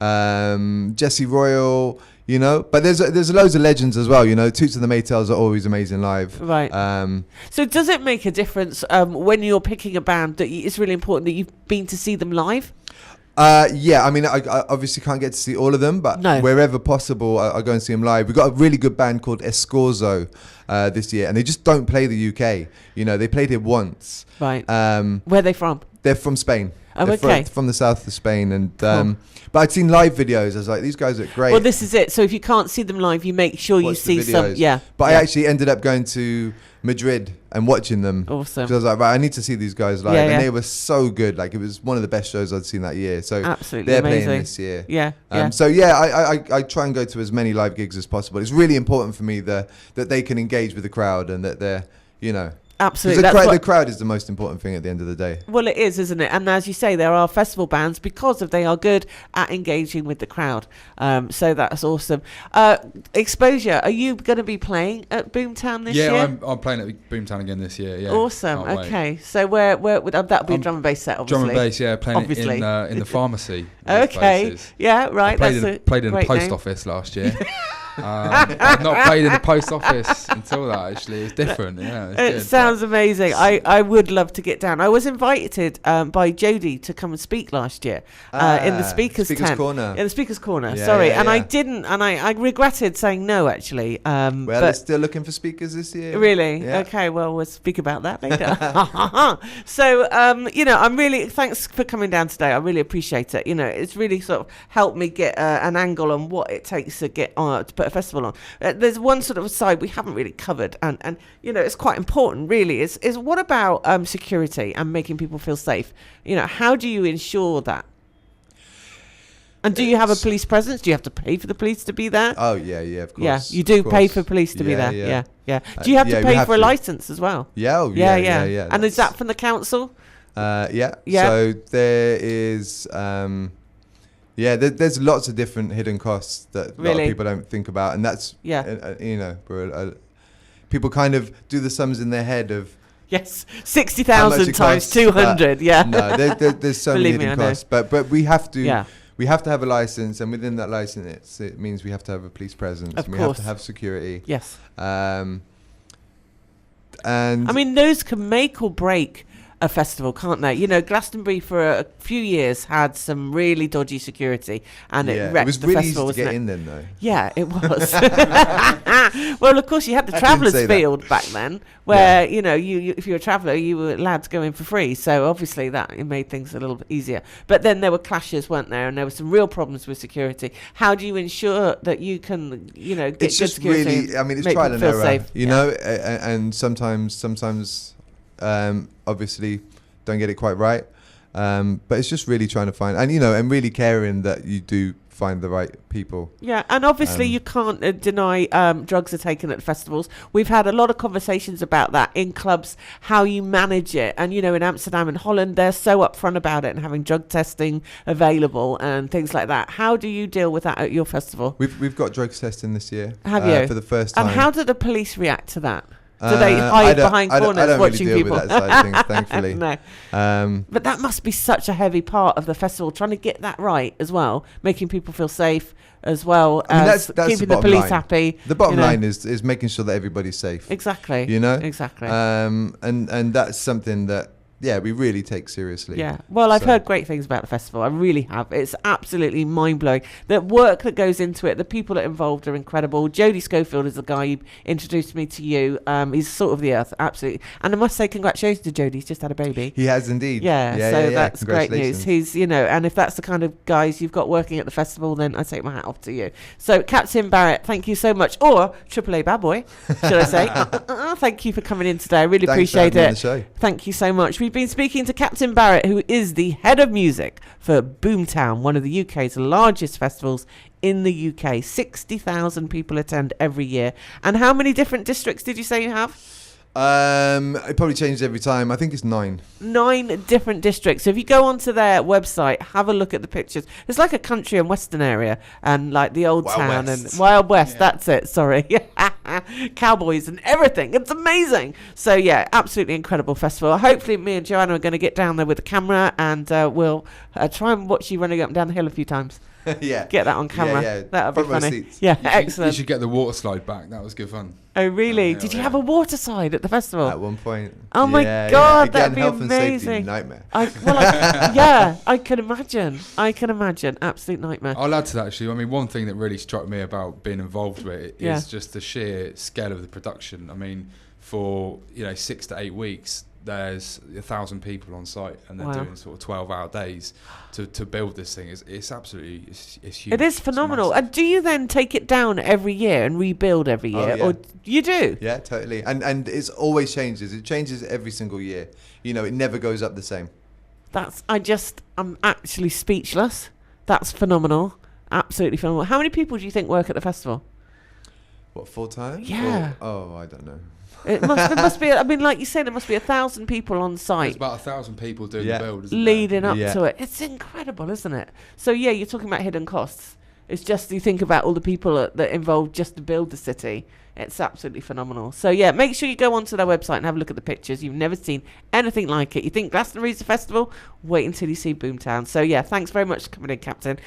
Jesse Royal. You know, but there's loads of legends as well. You know, Toots and the Maytals are always amazing live. Right. So does it make a difference when you're picking a band that it's really important that you've been to see them live? Yeah, I mean, I obviously can't get to see all of them, but wherever possible, I go and see them live. We've got a really good band called Escorzo this year, and they just don't play the UK. You know, they played here once. Right. Where are they from? They're from Spain. Oh, okay. From the south of Spain, and but I'd seen live videos. I was like, these guys are great. Well, this is it. So if you can't see them live, you make sure you see some. Yeah. But I actually ended up going to Madrid and watching them. Awesome. Because I was like, right, I need to see these guys live, and they were so good. Like, it was one of the best shows I'd seen that year. So absolutely they're amazing. playing this year. Yeah. So yeah, I try and go to as many live gigs as possible. It's really important for me that they can engage with the crowd and that they're, you know. Absolutely. The crowd is the most important thing at the end of the day. Well, it is, isn't it? And as you say, there are festival bands because they are good at engaging with the crowd. So that's awesome. Exposure, are you going to be playing at Boomtown this year? Yeah, I'm playing at Boomtown again this year. Yeah. Awesome. Okay. So where would that'll be a drum and bass set, obviously. Drum and bass, yeah, playing it in the pharmacy. Okay. Yeah, right. I played in the post office last year. I've not played in the post office until that. Actually, it's different. Yeah, it sounds amazing. I would love to get down. I was invited by Jodie to come and speak last year in the speakers corner. In the speakers corner. Sorry, I didn't, and I regretted saying no. Actually, well, they're still looking for speakers this year. Really? Yeah. Okay. Well, we'll speak about that later. So, I'm really thanks for coming down today. I really appreciate it. You know, it's really sort of helped me get an angle on what it takes to get on to put a festival on. There's one sort of side we haven't really covered, and you know, it's quite important really, is what about security and making people feel safe? You know, how do you ensure that? And do you have a police presence? Do you have to pay for the police to be there? Oh yeah, of course. Yeah, you do pay for police to be there. Yeah. Do you have to pay for a license as well? Yeah. And is that from the council? Yeah. So there is there's lots of different hidden costs that a lot of people don't think about, and that's you know, people kind of do the sums in their head of 60,000 times 200. No, there's so many hidden costs, but we have to have a license, and within that license it means we have to have a police presence, and we have to have security. Yes. And I mean, those can make or break a festival, can't they? You know, Glastonbury for a few years had some really dodgy security, and it wrecked the festival. It was really easy to get in then, though. Yeah, it was. Well, of course, you had the Travellers Field back then, where you know, you if you were a traveller, you were allowed to go in for free. So obviously, that made things a little bit easier. But then there were clashes, weren't there? And there were some real problems with security. How do you ensure that you can, you know, get it's good just security? Really, I mean, it's trial and error, safe. You know, and sometimes. Obviously don't get it quite right, but it's just really trying to find, and you know, and really caring that you do find the right people. Yeah, and obviously you can't deny drugs are taken at festivals. We've had a lot of conversations about that in clubs, how you manage it. And you know, in Amsterdam and Holland, they're so upfront about it and having drug testing available and things like that. How do you deal with that at your festival? We've got drugs testing this year. Have you? For the first time. And how do the police react to that? Do they hide behind corners I don't watching really deal people? with that side of things, thankfully. No. But that must be such a heavy part of the festival, trying to get that right as well, making people feel safe as well as keeping the police happy. The bottom line is making sure that everybody's safe. Exactly. You know? Exactly. And that's something that we really take seriously. Yeah. Well, I've So- heard great things about the festival. I really have. It's absolutely mind-blowing. The work that goes into it, the people that are involved are incredible. Jody Schofield is the guy who introduced me to you. He's sort of the earth, absolutely. And I must say congratulations to Jody. He's just had a baby. He has indeed. So that's great news. Congratulations. He's, and if that's the kind of guys you've got working at the festival, then I take my hat off to you. So, Captain Barrett, thank you so much. Or AAA BADBOY, should I say. Thank you for coming in today. I really Thanks for appreciate having me on it. the show. Thank you so much. We've been speaking to Captain Barrett, who is the head of music for Boomtown, one of the UK's largest festivals in the UK. 60,000 people attend every year. And how many different districts did you say you have? It probably changes every time. I think it's 9. 9 different districts. So if you go onto their website, have a look at the pictures. It's like a country and western area, and like the old Wild town West. and Wild West. That's it. Sorry, cowboys and everything. It's amazing. So yeah, absolutely incredible festival. Hopefully, me and Joanna are going to get down there with the camera, and we'll try and watch you running up and down the hill a few times. Yeah. Get that on camera. Yeah. That'll be Front row funny. seats. Yeah, You excellent. should get the water slide back. That was good fun. Oh really? Yeah, Did you yeah. have a water slide at the festival? At one point. Oh my Yeah, God, Again, that'd be health and safety amazing. nightmare. I can imagine. Absolute nightmare. I'll add to that actually. I mean, one thing that really struck me about being involved with it Yeah. is just the sheer scale of the production. I mean, for 6 to 8 weeks, there's 1,000 people on site, and they're Wow. doing sort of 12-hour days to build this thing. It's absolutely it's huge. It is It's phenomenal. massive. And do you then take it down every year and rebuild every Oh, year? yeah. Or you do? Yeah, totally. And it's always changes. It changes every single year. It never goes up the same. I'm actually speechless. That's phenomenal. Absolutely phenomenal. How many people do you think work at the festival? What, full time? Yeah. I don't know. There must be, I mean, like you said, there must be 1,000 people on There's site about 1,000 people doing Yeah. the build, isn't leading up Yeah. to it. It's incredible, isn't it? So yeah, you're talking about hidden costs. It's just you think about all the people that involved just to build the city. It's absolutely phenomenal. So yeah, make sure you go onto their website and have a look at the pictures. You've never seen anything like it. You think Glastonbury's a festival? Wait until you see Boomtown. So yeah, thanks very much for coming in, Captain.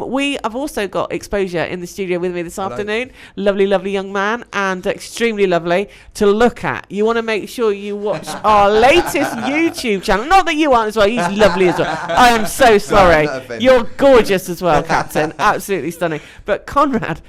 We have also got Exposure in the studio with me this afternoon. Lovely, lovely young man, and extremely lovely to look at. You want to make sure you watch our latest YouTube channel. Not that you aren't as well. He's lovely as well. I am so sorry. not offended. You're gorgeous as well, Captain. Absolutely stunning. But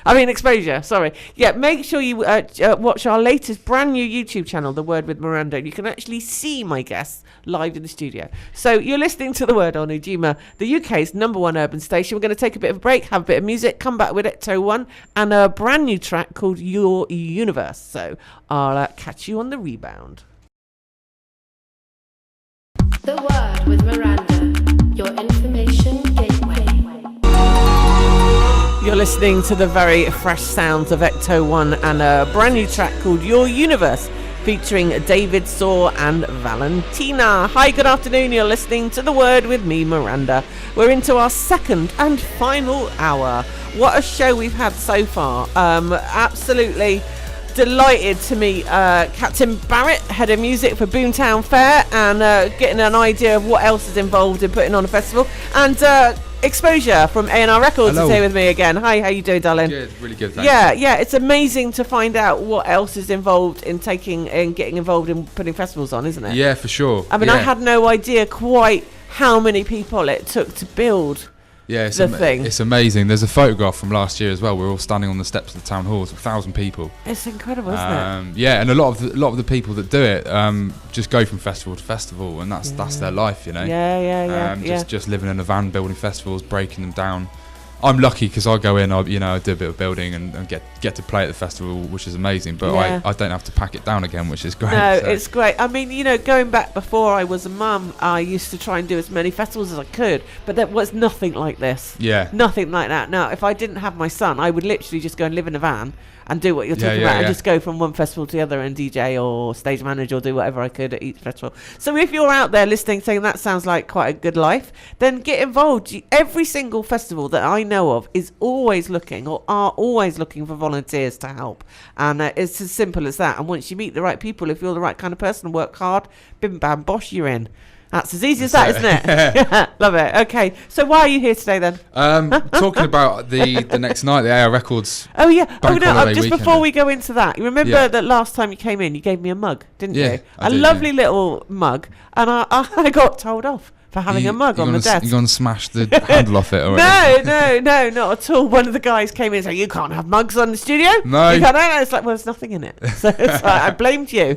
Exposure, sorry. Yeah, make sure you watch our latest brand new YouTube channel, The Word with Miranda. You can actually see my guests live in the studio. So you're listening to The Word on Ujima, the UK's #1 urban station. We're going to take a bit of a break, have a bit of music, come back with Ecto 1 and a brand new track called Your Universe. So I'll catch you on the rebound. The Word with Miranda, your information gateway. You're listening to the very fresh sounds of Ecto 1 and a brand new track called Your Universe, featuring David Saw and Valentina. Hi, good afternoon. You're listening to The Word with me, Miranda. We're into our second and final hour. What a show we've had so far. Absolutely delighted to meet Captain Barrett, head of music for Boomtown Fair, and getting an idea of what else is involved in putting on a festival. And Exposure from A&R Records Hello. is here with me again. Hi, how you doing, darling? Good, really good. Thanks. Yeah, it's amazing to find out what else is involved in getting involved in putting festivals on, isn't it? Yeah, for sure. I mean, I had no idea quite how many people it took to build. Yeah, it's the thing. It's amazing. There's a photograph from last year as well. We're all standing on the steps of the town hall. It's 1,000 people. It's incredible, isn't it? Yeah, and a lot of the people that do it just go from festival to festival, and that's their life, you know. Just living in a van, building festivals, breaking them down. I'm lucky because I go in, I do a bit of building and get to play at the festival, which is amazing. But Yeah. I don't have to pack it down again, which is great. No, so. it's great. I mean, going back before I was a mum, I used to try and do as many festivals as I could, but there was nothing like this. Yeah. Nothing like that. Now, if I didn't have my son, I would literally just go and live in a van and do what you're talking about and just go from one festival to the other and DJ or stage manage or do whatever I could at each festival. So if you're out there listening saying that sounds like quite a good life, then get involved. Every single festival that I know of is always looking or are always looking for volunteers to help. And it's as simple as that. And once you meet the right people, if you're the right kind of person and work hard, bim bam bosh, you're in. That's as easy as that, isn't it? Yeah, love it. Okay, so why are you here today then? Talking about the next night, the AR Records. Oh yeah. Bank holiday Just weekend. before we go into that, you remember that last time you came in, you gave me a mug, didn't Yeah, you? I A did, lovely little mug, and I got told off for having a mug on the desk. You're going to smash the handle off it already? No, not at all. One of the guys came in and said, "You can't have mugs on the studio." No. You can't. No. It's like, well, there's nothing in it. So it's like, I blamed you.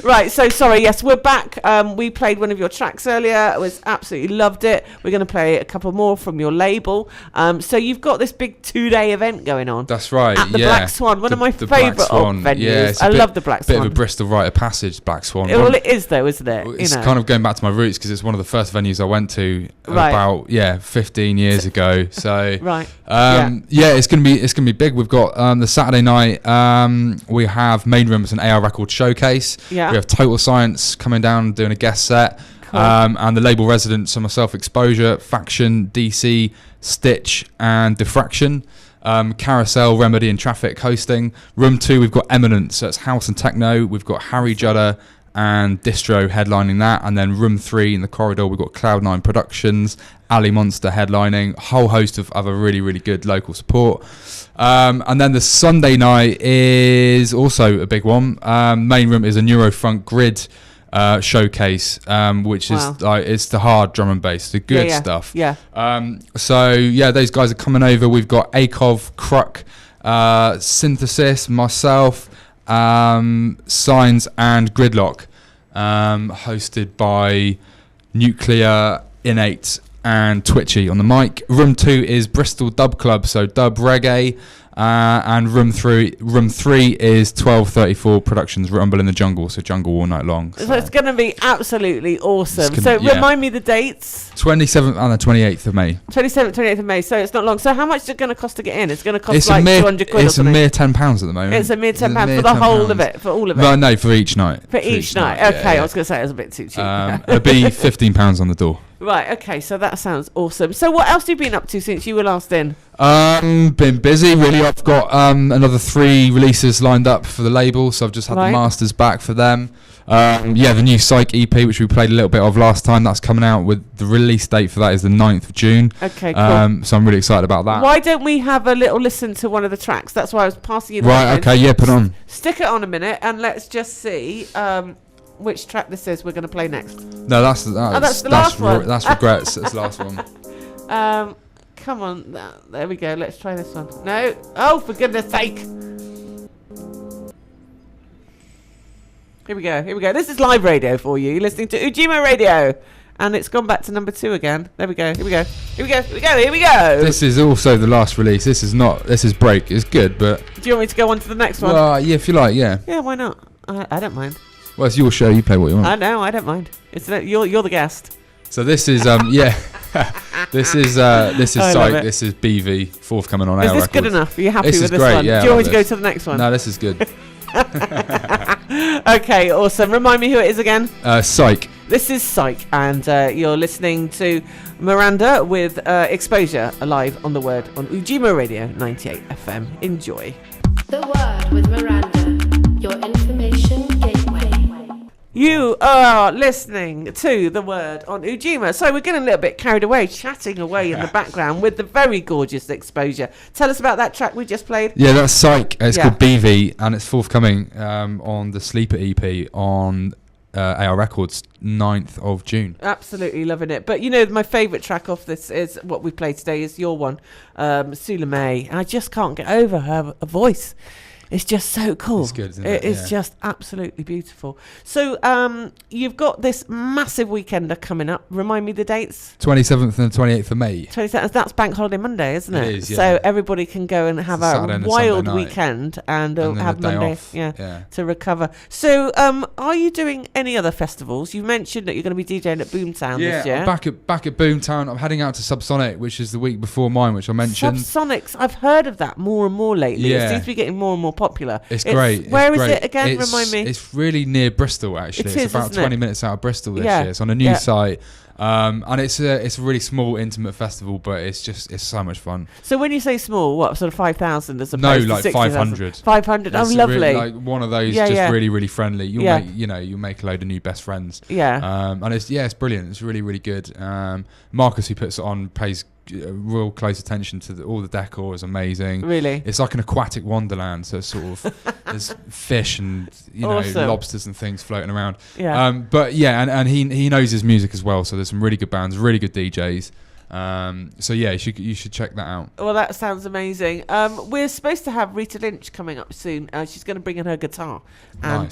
Right, so sorry. Yes, we're back. We played one of your tracks earlier. I was absolutely loved it. We're going to play a couple more from your label. So you've got this big 2-day event going on. That's right. At the Black Swan, one of my favourite venues. Yeah, I love the Black Swan. Bit of a Bristol rite of passage, Black Swan. Well, it is though, isn't it? It's kind of going back to my roots because it's one of the first venues I went to Right. about 15 years ago. So right. it's gonna be big. We've got the Saturday night. We have Main Room as an AR Record showcase. Yeah. We have Total Science coming down doing a guest set. Cool. And the label residents are myself, Exposure, Faction, DC, Stitch, and Diffraction. Carousel, Remedy, and Traffic hosting. Room 2, we've got Eminence, so it's house and techno. We've got Harry Judder and Distro headlining that. And then Room 3 in the corridor, we've got Cloud9 Productions, Ali Monster headlining, a whole host of other really, really good local support. And then the Sunday night is also a big one. Main Room is a Neurofunk Grid showcase, which is like, it's the hard drum and bass, the good stuff. Yeah. Those guys are coming over. We've got Akov, Kruk, Synthesis, myself, Signs, and Gridlock, hosted by Nuclear, Innate, and Twitchy on the mic. Room 2 is Bristol Dub Club, so dub reggae. And room three is 1234 Productions, Rumble in the Jungle, so jungle all night long. So it's going to be absolutely awesome. Yeah. Remind me the dates. 27th and the 28th of May. 27th, 28th of May, so it's not long. So how much is it going to cost to get in? It's going to cost It's like a mere, 200 quid It's or a something. mere £10 at the moment. It's a mere £10 for the whole of it, for all of it? No, for each night. For each night. Okay, I was going to say it was a bit too cheap. It'll be £15 on the door. Right, okay, so that sounds awesome. So what else have you been up to since you were last in? Been busy, really. I've got another 3 releases lined up for the label, so I've just had the masters back for them. The new Psych EP, which we played a little bit of last time, that's coming out. With the release date for that is the 9th of June. Okay, cool. So I'm really excited about that. Why don't we have a little listen to one of the tracks? That's why I was passing you the Right, message. okay, yeah, put it on. Stick it on a minute and let's just see which track this is we're going to play next. No, that's the last one. That's Regrets. That's the last one. Come on, there we go. Let's try this one. No, oh for goodness sake! Here we go. This is live radio for you. You're listening to Ujima Radio, and it's gone back to number 2 again. There we go. Here we go. This is also the last release. This is Break. It's good, but do you want me to go on to the next one? Well, yeah, if you like, yeah. Yeah, why not? I don't mind. Well, it's your show. You play what you want. I know. I don't mind. You're the guest. So this is this is Psych. This is BV, forthcoming on AR Records. Is this good enough? Are you happy this with this great, one? Yeah, do you want me to go to the next one? No, this is good. Okay, awesome. Remind me who it is again. Psych. This is Psych, and you're listening to Miranda with Exposure live on The Word on Ujima Radio 98 FM. Enjoy. The Word with Miranda, your information gateway. You are listening to The Word on Ujima. So we're getting a little bit carried away, chatting away in the background with the very gorgeous Exposure. Tell us about that track we just played. Yeah, that's Psych. It's called BV, and it's forthcoming on the Sleeper EP on AR Records 9th of June. Absolutely loving it. But you know, my favourite track off this is what we played today is your one, Sula May. And I just can't get over her voice. It's just so cool. It's good, isn't it? It's just absolutely beautiful. So you've got this massive weekender coming up. Remind me the dates. 27th and 28th of May. 27th. That's Bank Holiday Monday, isn't it? It is, yeah. So everybody can go and have a wild weekend and have Monday off. to recover. So are you doing any other festivals? You mentioned that you're going to be DJing at Boomtown this year. Back at Boomtown. I'm heading out to Subsonic, which is the week before mine, which I mentioned. Subsonics. I've heard of that more and more lately. Yeah. It seems to be getting more and more popular. It's great. Where is it again? Remind me. It's really near Bristol, actually. It's about 20 minutes out of Bristol this year. It's on a new site. And it's a really small, intimate festival, but it's so much fun. So when you say small, what sort of 5,000 as opposed No, to like 60,000? 500. 500. Oh, It's lovely. really, like one of those, really, really friendly. You'll make a load of new best friends. Yeah. And it's brilliant. It's really, really good. Marcus, who puts it on, pays real close attention to all the decor. Is amazing. Really? It's like an aquatic wonderland. So it's sort of there's fish and Awesome. lobsters and things floating around. Yeah. But yeah, and he knows his music as well. So there's some really good bands, really good DJs. So yeah, you should check that out. Well, that sounds amazing. We're supposed to have Rita Lynch coming up soon. She's going to bring in her guitar and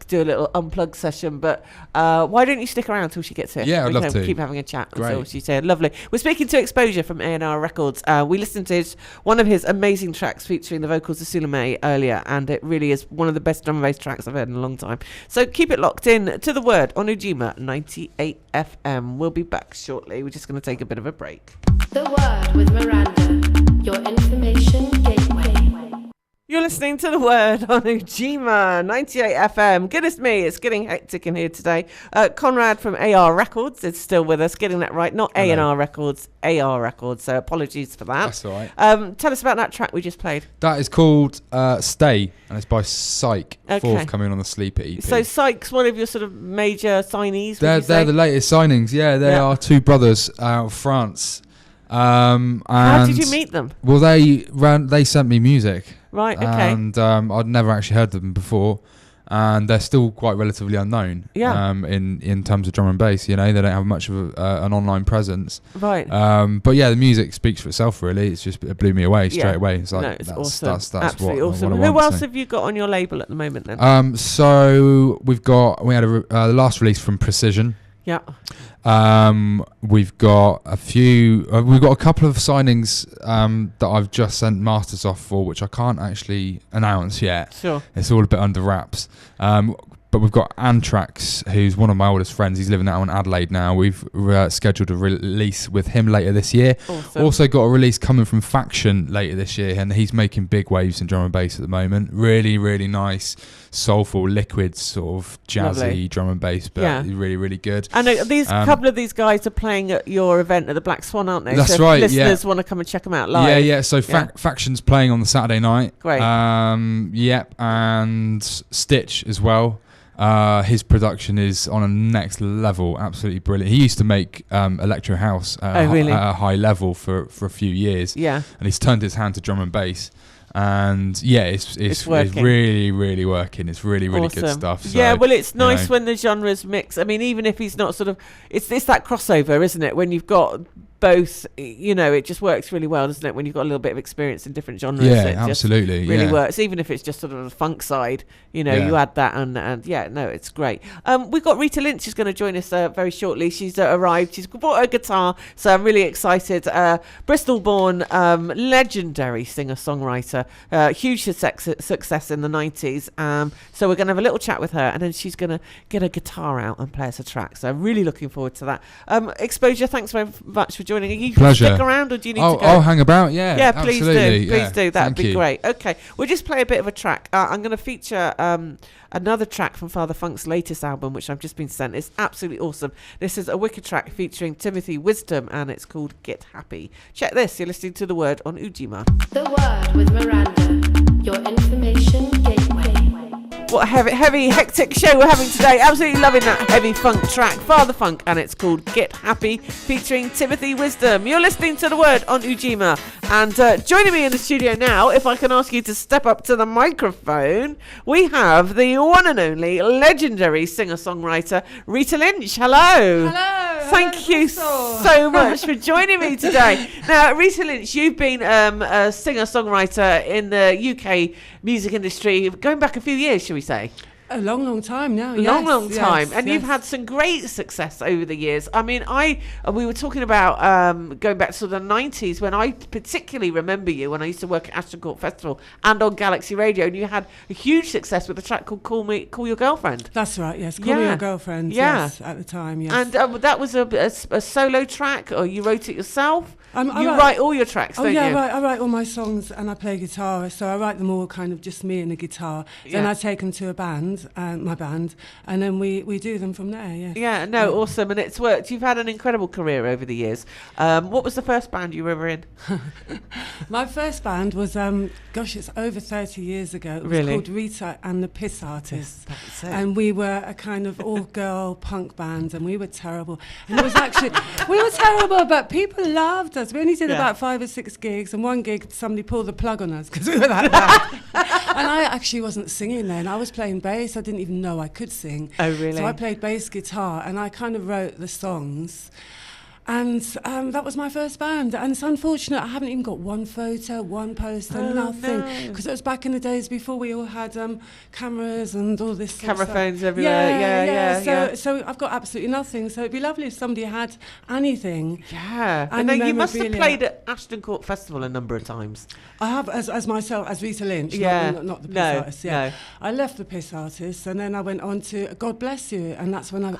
do a little unplugged session. But why don't you stick around till she gets here? Yeah, I'd love to. Keep having a chat Great. until she's here. Lovely. We're speaking to Exposure from A&R Records. We listened to one of his amazing tracks featuring the vocals of Suleiman earlier, and it really is one of the best drum and bass tracks I've heard in a long time. So keep it locked in to The Word on Ujima 98 FM. We'll be back shortly. We're just going to take a bit of a break. The Word with Miranda, your information gateway. You're listening to The Word on Ujima 98 FM. Goodness me, it's getting hectic in here today. Conrad from AR Records is still with us, getting that right. Not A&R Records, AR Records. So apologies for that. That's all right. Tell us about that track we just played. That is called Stay, and it's by Psych, Okay. forthcoming on the Sleeper EP. So Psych's one of your sort of major signees, They're the latest signings. Yeah, they are two brothers out of France. And how did you meet them? Well, they sent me music. Right, okay. And I'd never actually heard of them before, and they're still quite relatively unknown. Yeah. In terms of drum and bass, they don't have much of an online presence. Right. But yeah, the music speaks for itself. Really, it blew me away straight away. It's like it's that's awesome. that's Absolutely what awesome. I want, Who else so. have you got on your label at the moment then? So we had the last release from Precision. Yeah. We've got a few. We've got a couple of signings that I've just sent masters off for, which I can't actually announce yet. Sure. It's all a bit under wraps. But we've got Antrax, who's one of my oldest friends. He's living out in Adelaide now. We've scheduled a release with him later this year. Awesome. Also got a release coming from Faction later this year, and he's making big waves in drum and bass at the moment. Really, really nice, soulful, liquid, sort of jazzy Lovely. drum and bass, but really, really good. And these couple of these guys are playing at your event at the Black Swan, aren't they? That's so right. If listeners want to come and check them out live. Yeah. So Faction's playing on the Saturday night. Great. Yep, and Stitch as well. His production is on a next level, absolutely brilliant. He used to make electro house really? at a high level for a few years. Yeah. And he's turned his hand to drum and bass. And yeah, it's working. really, really working. It's really, really Awesome. good stuff. So, yeah, well, it's nice when the genres mix. I mean, even if he's not sort of, it's that crossover, isn't it? When you've got both, it just works really well, doesn't it? When you've got a little bit of experience in different genres, Yeah, it absolutely. just really works. Even if it's just sort of the funk side, you add that, and it's great. We've got Rita Lynch who's going to join us very shortly. She's arrived. She's brought her guitar, so I'm really excited. Bristol-born, legendary singer-songwriter, huge success in the 90s. So we're going to have a little chat with her, and then she's going to get her guitar out and play us a track. So I'm really looking forward to that. Exposure, thanks very much for joining. Are you Pleasure. Stick around, or do you need to go? I'll hang about. Yeah, please absolutely. do. Please do. That'd Thank be you. great. Okay, we'll just play a bit of a track. I'm going to feature another track from Father Funk's latest album, which I've just been sent. It's absolutely awesome. This is a wicked track featuring Timothy Wisdom, and it's called Get Happy. Check this. You're listening to The Word on Ujima. The Word with Miranda, your information gateway. What a heavy, hectic show we're having today. Absolutely loving that heavy funk track, Father Funk, and it's called Get Happy, featuring Timothy Wisdom. You're listening to The Word on Ujima. And joining me in the studio now, if I can ask you to step up to the microphone, we have the one and only legendary singer-songwriter, Rita Lynch. Hello. Hello. Thank you so much for joining me today. Now, Rita Lynch, you've been a singer-songwriter in the UK music industry going back a few years, shall we say? A long time now. Long time. And you've yes. had some great success over the years. I mean, we were talking about going back to the 90s, when I particularly remember you when I used to work at Ashton Court Festival and on Galaxy Radio, and you had a huge success with a track called Call Your Girlfriend. That's right, yes. Call Me Your Girlfriend, yes, at the time, yes. And that was a solo track, or you wrote it yourself? I You write all your tracks, don't you? I write all my songs, and I play guitar, so I write them all kind of just me and the guitar. Then I take them to a band, band, and then we do them from there. Yeah. Yeah. No. Yeah. Awesome, and it's worked. You've had an incredible career over the years. What was the first band you were ever in? My first band was it's over 30 years ago. It was called Rita and the Piss Artists. That's it. And we were a kind of all-girl punk band, and we were terrible. And it was actually we were terrible, but people loved us. We only did about 5 or 6 gigs, and one gig somebody pulled the plug on us because we were that bad. And I actually wasn't singing then. I was playing bass. I didn't even know I could sing. Oh, really? So I played bass guitar, and I kind of wrote the songs. And that was my first band. And it's unfortunate I haven't even got one photo, one poster, nothing. Because it was back in the days before we all had cameras and all this camera phones everywhere. So I've got absolutely nothing. So it'd be lovely if somebody had anything. Yeah. And you must have played at Ashton Court Festival a number of times. I have, as myself, as Rita Lynch, not the Piss Artists. Yeah. No. I left the Piss Artists, and then I went on to God Bless You, and that's when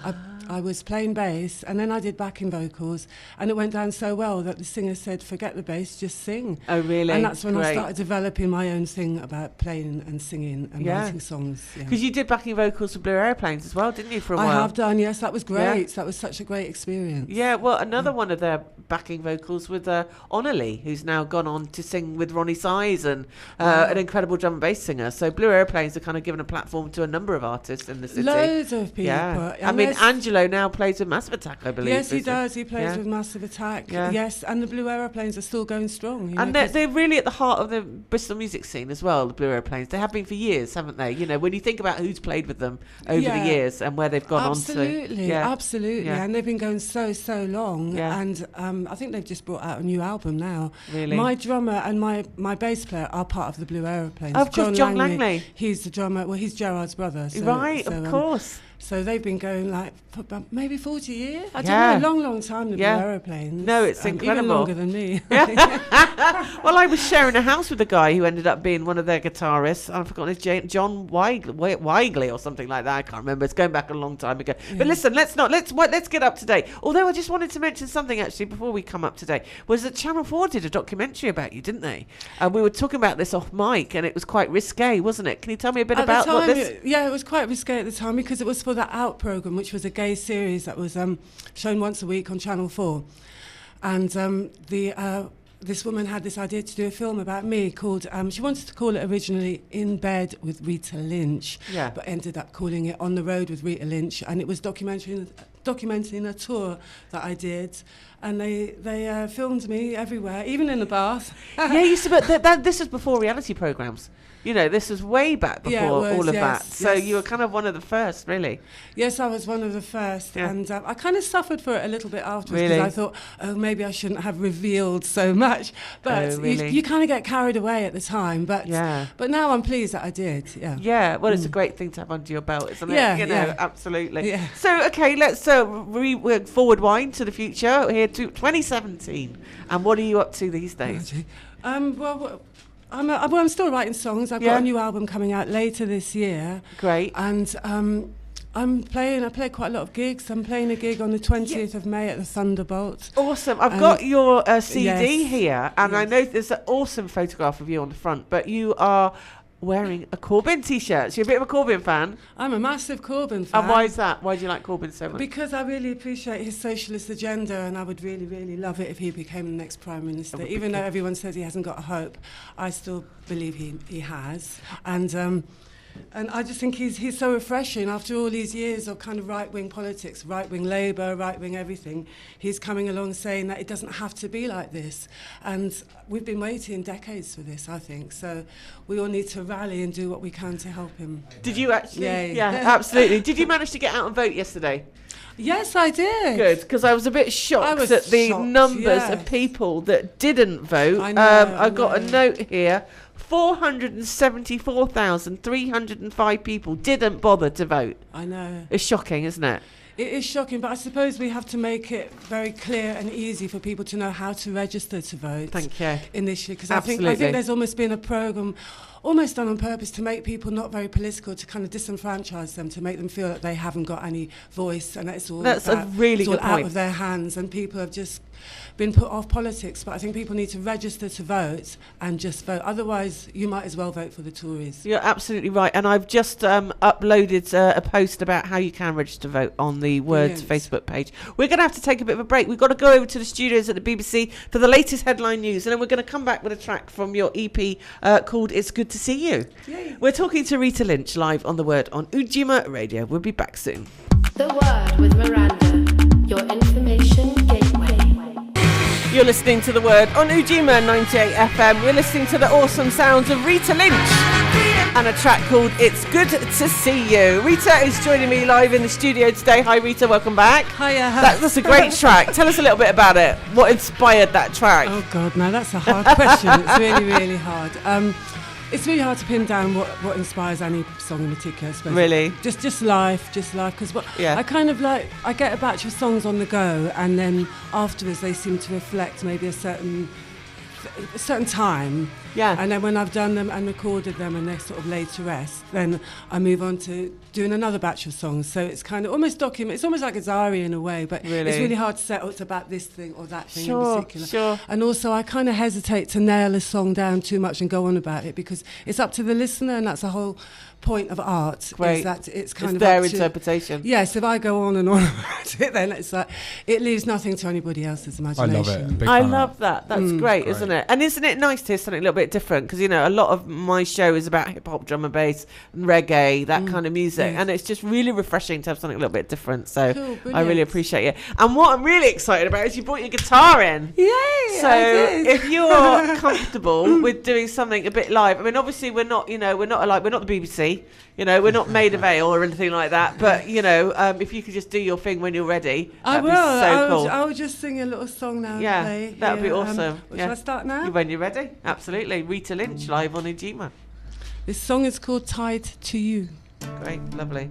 I was playing bass, and then I did backing vocals, and it went down so well that the singer said, forget the bass, just sing. Oh, really? And that's when I started developing my own thing about playing and singing and writing songs. Because you did backing vocals for Blue Aeroplanes as well, didn't you, for a while? I have done, yes. That was great. That was such a great experience. Yeah, well, another one of their backing vocals with Onnalee, who's now gone on to sing with Ronnie Size and an incredible drum and bass singer. So Blue Aeroplanes are kind of given a platform to a number of artists in the city. Loads of people. Yeah. I mean, Angelo now plays with Massive Attack, I believe. Yes, he does. He plays with Massive Attack. Yeah. Yes, and the Blue Aeroplanes are still going strong. And they're really at the heart of the Bristol music scene as well, the Blue Aeroplanes. They have been for years, haven't they? You know, when you think about who's played with them over the years and where they've gone on to. Absolutely. Yeah. And they've been going so long. Yeah. And I think they've just brought out a new album now. Really? My drummer and my bass player are part of the Blue Aeroplanes. Of course, John Langley. He's the drummer. Well, he's Gerard's brother. So, of course. So they've been going like for about maybe 40 years. I don't know, long time, the Blue Aeroplanes. No, it's incredible. Even longer than me. Well, I was sharing a house with a guy who ended up being one of their guitarists. I've forgotten his name, John Weigley or something like that. I can't remember. It's going back a long time ago. Yeah. But listen, let's get up to date. Although I just wanted to mention something actually before we come up to date, was that Channel 4 did a documentary about you, didn't they? And we were talking about this off mic, and it was quite risque, wasn't it? Can you tell me a bit about what this? Yeah, it was quite risque at the time because it was for the Out programme, which was a gay series that was shown once a week on Channel 4. And this woman had this idea to do a film about me called, she wanted to call it originally In Bed with Rita Lynch, but ended up calling it On the Road with Rita Lynch. And it was documenting a tour that I did. And they filmed me everywhere, even in the bath. But this was before reality programmes. You know, this was way back before all of that. So you were kind of one of the first, really. Yes, I was one of the first. Yeah. And I kind of suffered for it a little bit afterwards because I thought, maybe I shouldn't have revealed so much. But you kind of get carried away at the time. But now I'm pleased that I did. Yeah. Yeah, well, it's a great thing to have under your belt, isn't it? Yeah, you know, absolutely. Yeah. So, okay, let's forward wind to the future here to 2017. And what are you up to these days? I'm still writing songs. I've got a new album coming out later this year. Great. And I play quite a lot of gigs. I'm playing a gig on the 20th of May at the Thunderbolt. Awesome. I've got your CD here, and I know there's an awesome photograph of you on the front, but you are wearing a Corbyn t-shirt. So you're a bit of a Corbyn fan? I'm a massive Corbyn fan. And why is that? Why do you like Corbyn so much? Because I really appreciate his socialist agenda, and I would really, really love it if he became the next Prime Minister. Even though everyone says he hasn't got a hope, I still believe he has. And I just think he's so refreshing after all these years of kind of right-wing politics, right-wing Labour, right-wing everything. He's coming along saying that it doesn't have to be like this. And we've been waiting decades for this, I think. So we all need to rally and do what we can to help him. Did you actually? Yeah, absolutely. Did you manage to get out and vote yesterday? Yes, I did. Good, because I was a bit shocked at the numbers of people that didn't vote. I got a note here. 474,305 people didn't bother to vote. I know. It's shocking, isn't it? It is shocking, but I suppose we have to make it very clear and easy for people to know how to register to vote. Thank you. In this year, because I think there's almost been a programme almost done on purpose to make people not very political, to kind of disenfranchise them, to make them feel that they haven't got any voice and that it's all That's a really it's all good out point. of their hands, and people have just been put off politics. But I think people need to register to vote and just vote. Otherwise, you might as well vote for the Tories. You're absolutely right. And I've just uploaded a post about how you can register to vote on the Words Facebook page. We're going to have to take a bit of a break. We've got to go over to the studios at the BBC for the latest headline news, and then we're going to come back with a track from your EP called It's Good to See You. Yay. We're talking to Rita Lynch live on The Word on Ujima Radio. We'll be back soon. The Word with Miranda, your information gateway. You're listening to The Word on Ujima 98 FM. We're listening to the awesome sounds of Rita Lynch and a track called It's Good to See You. Rita is joining me live in the studio today. Hi Rita, welcome back. Hiya. That's a great track. Tell us a little bit about it. What inspired that track? Oh God, no, that's a hard question. It's really, really hard. It's really hard to pin down what inspires any song in particular. I suppose. Really? Just life, because Yeah. I kind of like, I get a batch of songs on the go, and then afterwards they seem to reflect maybe a certain time. Yeah. And then when I've done them and recorded them and they're sort of laid to rest, then I move on to doing another batch of songs. So it's kind of almost it's almost like a diary in a way, but Really? it's really hard to say, oh, it's about this thing or that thing in Sure, particular. sure. And also I kind of hesitate to nail a song down too much and go on about it, because it's up to the listener, and that's the whole point of art. Great. Is that it's kind It's of their up to- interpretation. Yes, if I go on and on about it, then it's like it leaves nothing to anybody else's I imagination. love it. Big I fan love that. That's great, Great. isn't it? And isn't it nice to hear something a little bit different? Because, you know, a lot of my show is about hip-hop, drum and bass, and reggae, that kind of music. Yes. And it's just really refreshing to have something a little bit different. So Cool, I brilliant. really appreciate it. And what I'm really excited about is you brought your guitar in. Yay! So I did. if you're comfortable with doing something a bit live, I mean, obviously we're not the BBC, you know, we're not Maid of Ale or anything like that. But, you know, if you could just do your thing when you're ready, I that'd will. be so cool. I will just sing a little song now. Yeah, and play that would be here. awesome. Shall Yeah. I start now? When you're ready, absolutely. Rita Lynch live on Ujima. This song is called Tied to You. Great, lovely.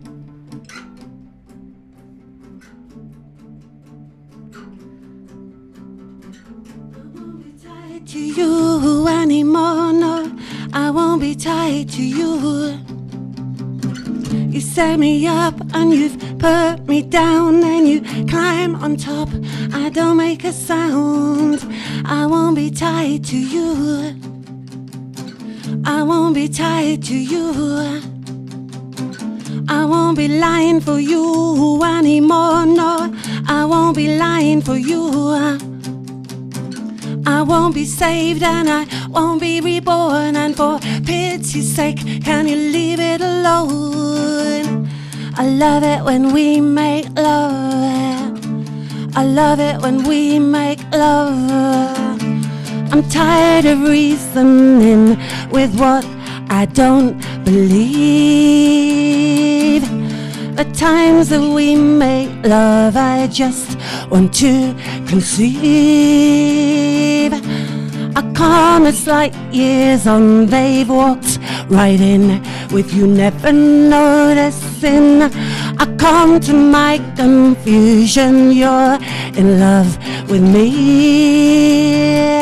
To you anymore, no, I won't be tied to you. You set me up and you've put me down, and you climb on top, I don't make a sound. I won't be tied to you, I won't be tied to you. I won't be lying for you anymore, no, I won't be lying for you. I won't be saved and I won't be reborn, and for pity's sake, can you leave it alone? I love it when we make love, I love it when we make love. I'm tired of reasoning with what I don't believe. The times that we make love, I just want to conceive. I come, it's like years on, they've walked right in with you never noticing. I come to my confusion, you're in love with me.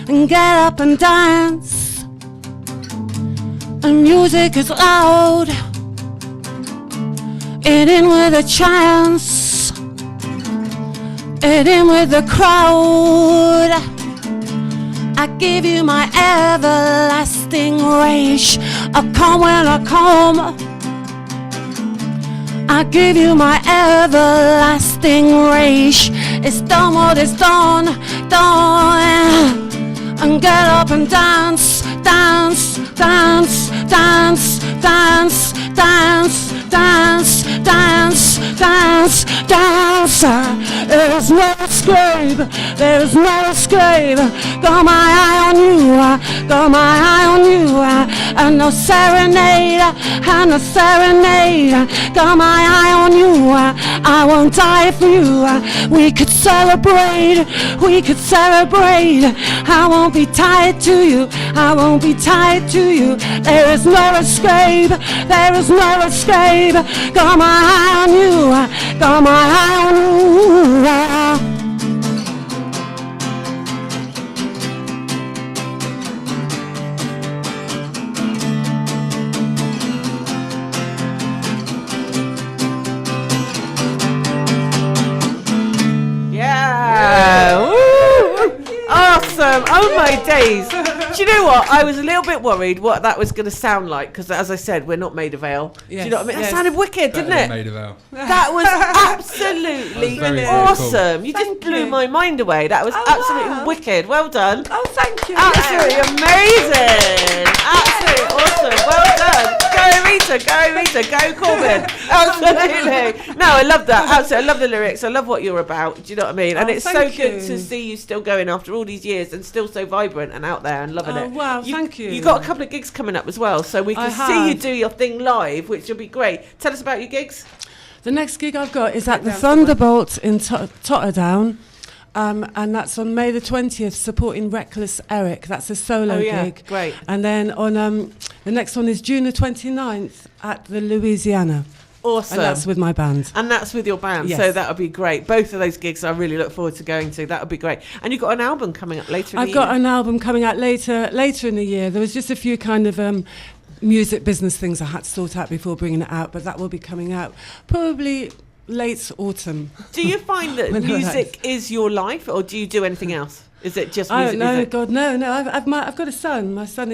And get up and dance, and music is loud. It in with a chance, it in with the crowd. I give you my everlasting rage. I come when I come, I give you my everlasting rage. It's done what it's done, done. And get up and dance, dance, dance, dance, dance, dance, dance, dance, dance, dance. There is no escape, there is no escape. Got my eye on you, got my eye on you. And no serenade, and no serenade. Got my eye on you, I won't die for you. We could celebrate, we could celebrate. I won't be tied to you, I won't be tied to you. There is no escape, there is no escape. Got my eye on you, got my eye on you. awesome. Oh my days. Do you know what? I was a little bit worried what that was going to sound like because, as I said, we're not Maid of Ale. Do you know what I mean? That sounded wicked, didn't it? Maid of Ale. That was absolutely awesome. Cool. You just blew my mind away. That was absolutely wicked. Well done. Oh, thank you. Absolutely amazing. Absolutely awesome. Well done. Go Rita, go Corbin. Absolutely. No, I love that. Absolutely. I love the lyrics. I love what you're about. Do you know what I mean? And it's so good to see you still going after all these years and still so vibrant and out there and loving it. Wow, thank you. You've got a couple of gigs coming up as well, so we can see you do your thing live, which will be great. Tell us about your gigs. The next gig I've got is at the Thunderbolt in Totterdown. And that's on May the 20th, supporting Reckless Eric. That's a solo gig. Great. And then on the next one is June the 29th at the Louisiana. Awesome. And that's with my band. And that's with your band, yes. So that would be great. Both of those gigs I really look forward to going to. That would be great. And you've got an album coming up later in the year. I've got an album coming out later in the year. There was just a few kind of music business things I had to sort out before bringing it out, but that will be coming out probably late autumn. Do you find that music is your life, or do you do anything else? Is it just music? No, God, no. I've got a son. My son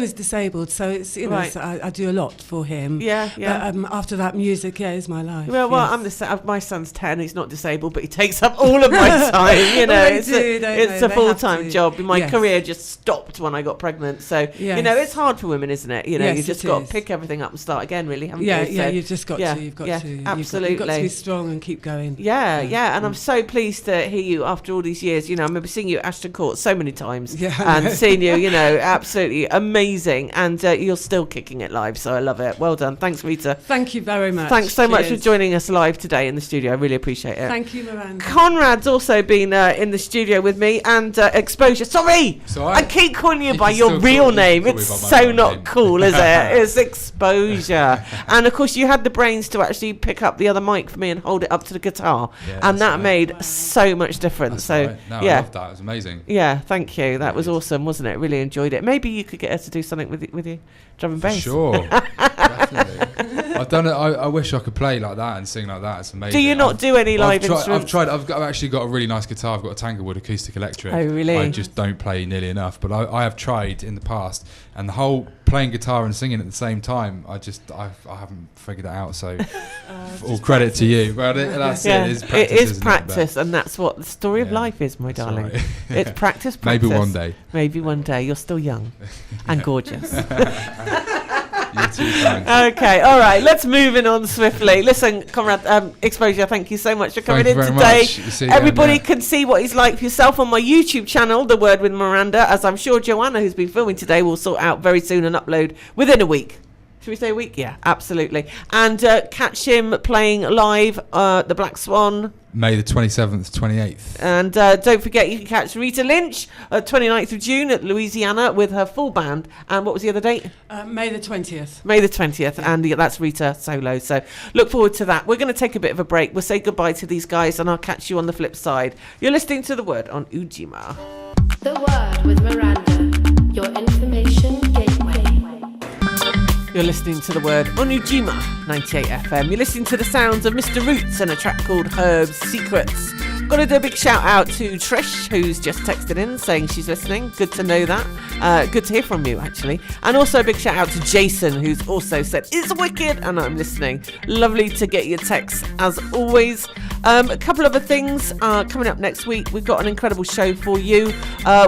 is disabled, so it's so I do a lot for him. Yeah. But after that, music, is my life. Well, yes. My son's 10. He's not disabled, but he takes up all of my time. It's a full-time job. My career just stopped when I got pregnant. So it's hard for women, isn't it? You just got to pick everything up and start again, really, haven't you? Yeah. You've just got to. You've got to. Absolutely. You've got to be strong and keep going. Yeah. And I'm so pleased to hear you after all these years. I remember seeing you at Ashton Court so many times, and seeing you, absolutely amazing, and you're still kicking it live, so I love it. Well done. Thanks, Rita. Thank you very much. Thanks so much for joining us live today in the studio. I really appreciate it. Thank you, Miranda. Conrad's also been in the studio with me, and Exposure. Sorry, I keep calling you by your real name. It's so not cool, is it? It's Exposure. And of course, you had the brains to actually pick up the other mic for me and hold it up to the guitar, and that made so much difference. I loved that. It was amazing. Yeah, thank you. That was awesome, wasn't it? Really enjoyed it. Maybe you could get her to do something with you, drum and bass. Sure, definitely. I've done it. I wish I could play like that and sing like that. It's amazing. Do you not do any live instruments? I've actually got a really nice guitar. I've got a Tanglewood acoustic electric. Oh, really? I just don't play nearly enough, but I have tried in the past, and the whole playing guitar and singing at the same time, I haven't figured it out. So all credit to you. Well, that's it. It is practice, and that's what the story of life is, my darling. Right. It's practice. Maybe one day. Maybe one day. You're still young and gorgeous. You're too kind. Okay, all right. Let's move on swiftly. Listen, Conrad, Exposure, thank you so much for coming in today. Everybody can see what he's like for yourself on my YouTube channel, The Word with Miranda, as I'm sure Joanna, who's been filming today, will sort out very soon and upload within a week. Should we say a week? Yeah, absolutely. And catch him playing live the Black Swan. May the 27th, 28th. And don't forget, you can catch Rita Lynch 29th of June at Louisiana with her full band. And what was the other date? May the 20th. May the 20th. Yeah. And that's Rita solo. So look forward to that. We're going to take a bit of a break. We'll say goodbye to these guys and I'll catch you on the flip side. You're listening to The Word on Ujima. The Word with Miranda, your information gateway. You're listening to The Word on Ujima 98 FM. You're listening to the sounds of Mr. Roots and a track called Herb's Secrets. Got to do a big shout out to Trish, who's just texted in saying she's listening. Good to know that. Good to hear from you, actually. And also a big shout out to Jason, who's also said, it's wicked, and I'm listening. Lovely to get your texts, as always. A couple other things coming up next week. We've got an incredible show for you.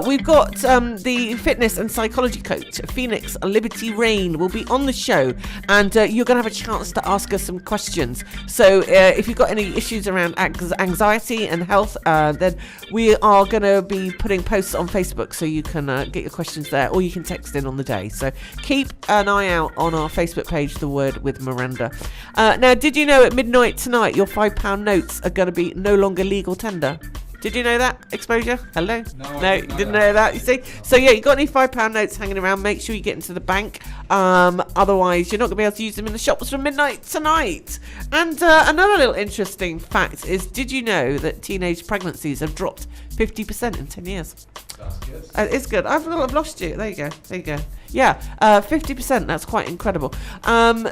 We've got the fitness and psychology coach, Phoenix Liberty Rain, will be on the show, and you're going to have a chance to ask us some questions. So if you've got any issues around anxiety and health, then we are going to be putting posts on Facebook, so you can get your questions there, or you can text in on the day. So keep an eye out on our Facebook page, The Word with Miranda. Now, did you know at midnight tonight your £5 notes are going to be no longer legal tender? Did you know that, Exposure? Hello? No, didn't know that, you see? So yeah, you got any £5 notes hanging around, make sure you get into the bank. Otherwise, you're not going to be able to use them in the shops from midnight tonight. And another little interesting fact is, did you know that teenage pregnancies have dropped 50% in 10 years? That's good. It's good. I've lost you. There you go. Yeah, 50%. That's quite incredible.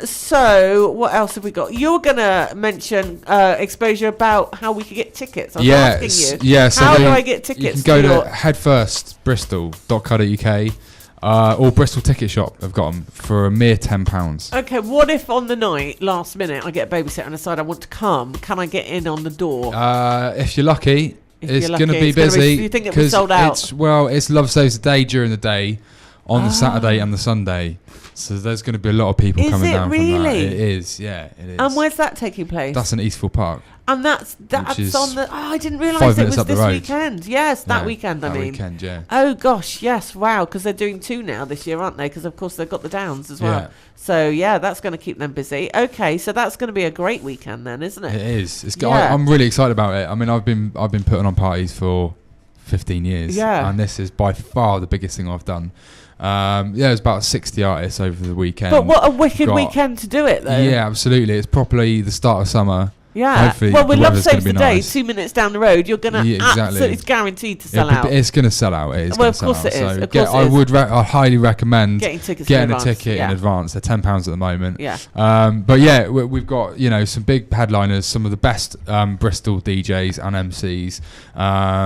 So what else have we got? You're gonna mention exposure about how we could get tickets. I was asking you. Yeah. So how do I get tickets? You can go to headfirstbristol.co.uk or Bristol Ticket Shop. I've got them for a mere £10. Okay. What if on the night, last minute, I get a babysitter and decide I want to come? Can I get in on the door? If you're lucky. It's going to be it's gonna busy. you think it was sold out? It's Love Saves the Day during the day, on the Saturday and the Sunday. So there's going to be a lot of people coming down from that. It is, yeah, it is. And where's that taking place? That's in Eastfield Park. And that's on the. Oh, I didn't realise 5 it minutes was up the this road. weekend. Yes, that weekend. I mean, weekend, yeah. Oh gosh, yes, wow, because they're doing 2 now this year, aren't they? Because of course they've got the Downs as well. Yeah. So yeah, that's going to keep them busy. Okay, so that's going to be a great weekend then, isn't it? It is. I'm really excited about it. I mean, I've been putting on parties for 15 years. Yeah. And this is by far the biggest thing I've done. There's about 60 artists over the weekend. But what a wicked weekend to do it though. Yeah, absolutely. It's properly the start of summer. Yeah. Hopefully well, with Love Saves the Day, nice. 2 minutes down the road, you're going to absolutely, it's guaranteed to sell out. It's going to sell out. It is. Well, of course it is. I highly recommend getting a ticket in advance. They're £10 at the moment. Yeah. But yeah, we've got some big headliners, some of the best Bristol DJs and MCs.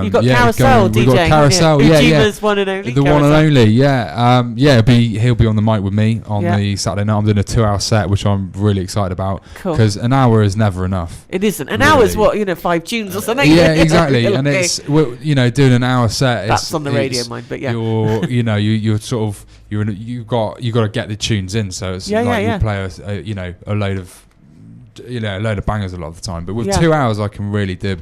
You've got Carousel DJ. We've got Carousel. Ujima's one and only. The one and only. Yeah. He'll be on the mic with me on the Saturday night. I'm doing a 2-hour set, which I'm really excited about. Cool. Because an hour is never enough. It isn't. An hour is 5 tunes or something. Yeah, exactly. And it's doing an hour set. That's on the radio, mind, but yeah. You've got to get the tunes in. So it's you play a load of bangers a lot of the time. But with 2 hours, I can really do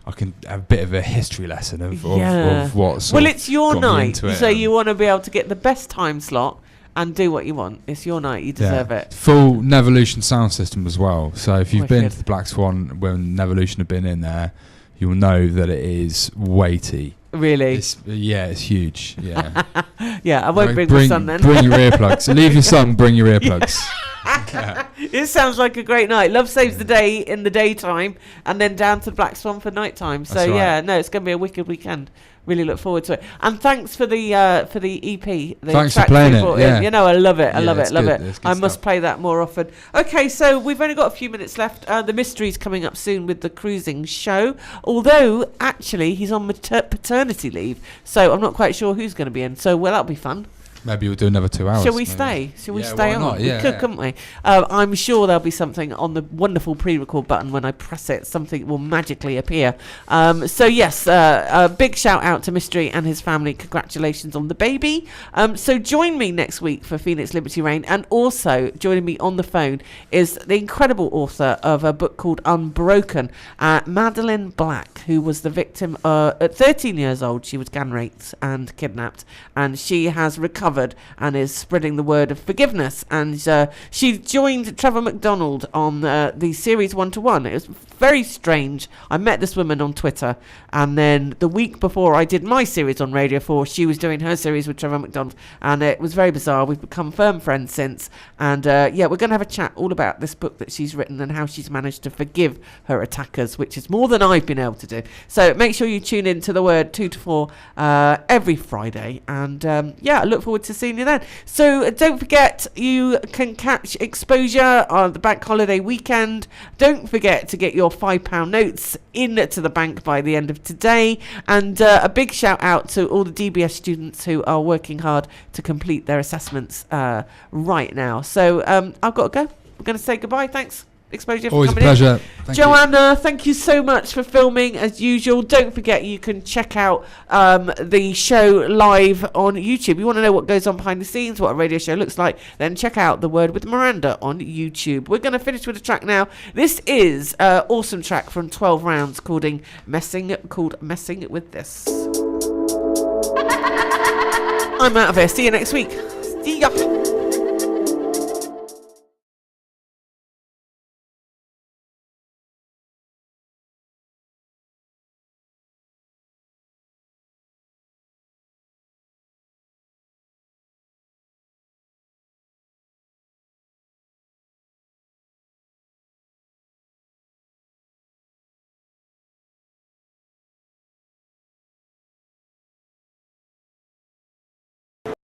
I can have a bit of a history lesson of what's. Well, it's your night, so you want to be able to get the best time slot. And do what you want. It's your night. You deserve it. Full Nevolution sound system as well. So if you've been to the Black Swan when Nevolution have been in there, you'll know that it is weighty. Really? It's huge. Yeah. Yeah, I won't bring my son then. Bring your earplugs. Leave your son, bring your earplugs. It sounds like a great night. Love Saves the Day in the daytime and then down to the Black Swan for nighttime. So it's going to be a wicked weekend. Really look forward to it. And thanks for the EP. Thanks for playing it. Yeah. I love it. I love it. I must stuff. play that more often. Okay, so we've only got a few minutes left. The mystery's coming up soon with the cruising show. Although, actually, he's on paternity leave. So I'm not quite sure who's going to be in. So, that'll be fun. Maybe we'll do another 2 hours. Shall we stay? Shall we stay on? Not? Yeah, we could, couldn't we? I'm sure there'll be something on the wonderful pre-record button when I press it. Something will magically appear. So yes, a big shout out to Mystery and his family. Congratulations on the baby. So join me next week for Phoenix Liberty Reign, and also joining me on the phone is the incredible author of a book called Unbroken, Madeline Black, who was the victim at 13 years old. She was gang raped and kidnapped, and she has recovered and is spreading the word of forgiveness. And she joined Trevor McDonald on the series 1-to-1. It was very strange. I met this woman on Twitter, and then the week before I did my series on Radio 4, she was doing her series with Trevor McDonald, and it was very bizarre. We've become firm friends since, and we're going to have a chat all about this book that she's written and how she's managed to forgive her attackers, which is more than I've been able to do. So make sure you tune in to The Word 2 to 4 every Friday, and I look forward to seeing you then. So don't forget, you can catch Exposure on the bank holiday weekend. Don't forget to get your £5 notes into the bank by the end of today, and a big shout out to all the DBS students who are working hard to complete their assessments right now. So I've got to go. We're going to say goodbye. Thanks, Exposure, for always coming a pleasure. in. Joanna, thank you so much for filming as usual. Don't forget, you can check out the show live on YouTube. You want to know what goes on behind the scenes, what a radio show looks like, then check out The Word with Miranda on YouTube. We're going to finish with a track now. This is an awesome track from 12 Rounds called Messing With This. I'm out of here. See you next week. See ya.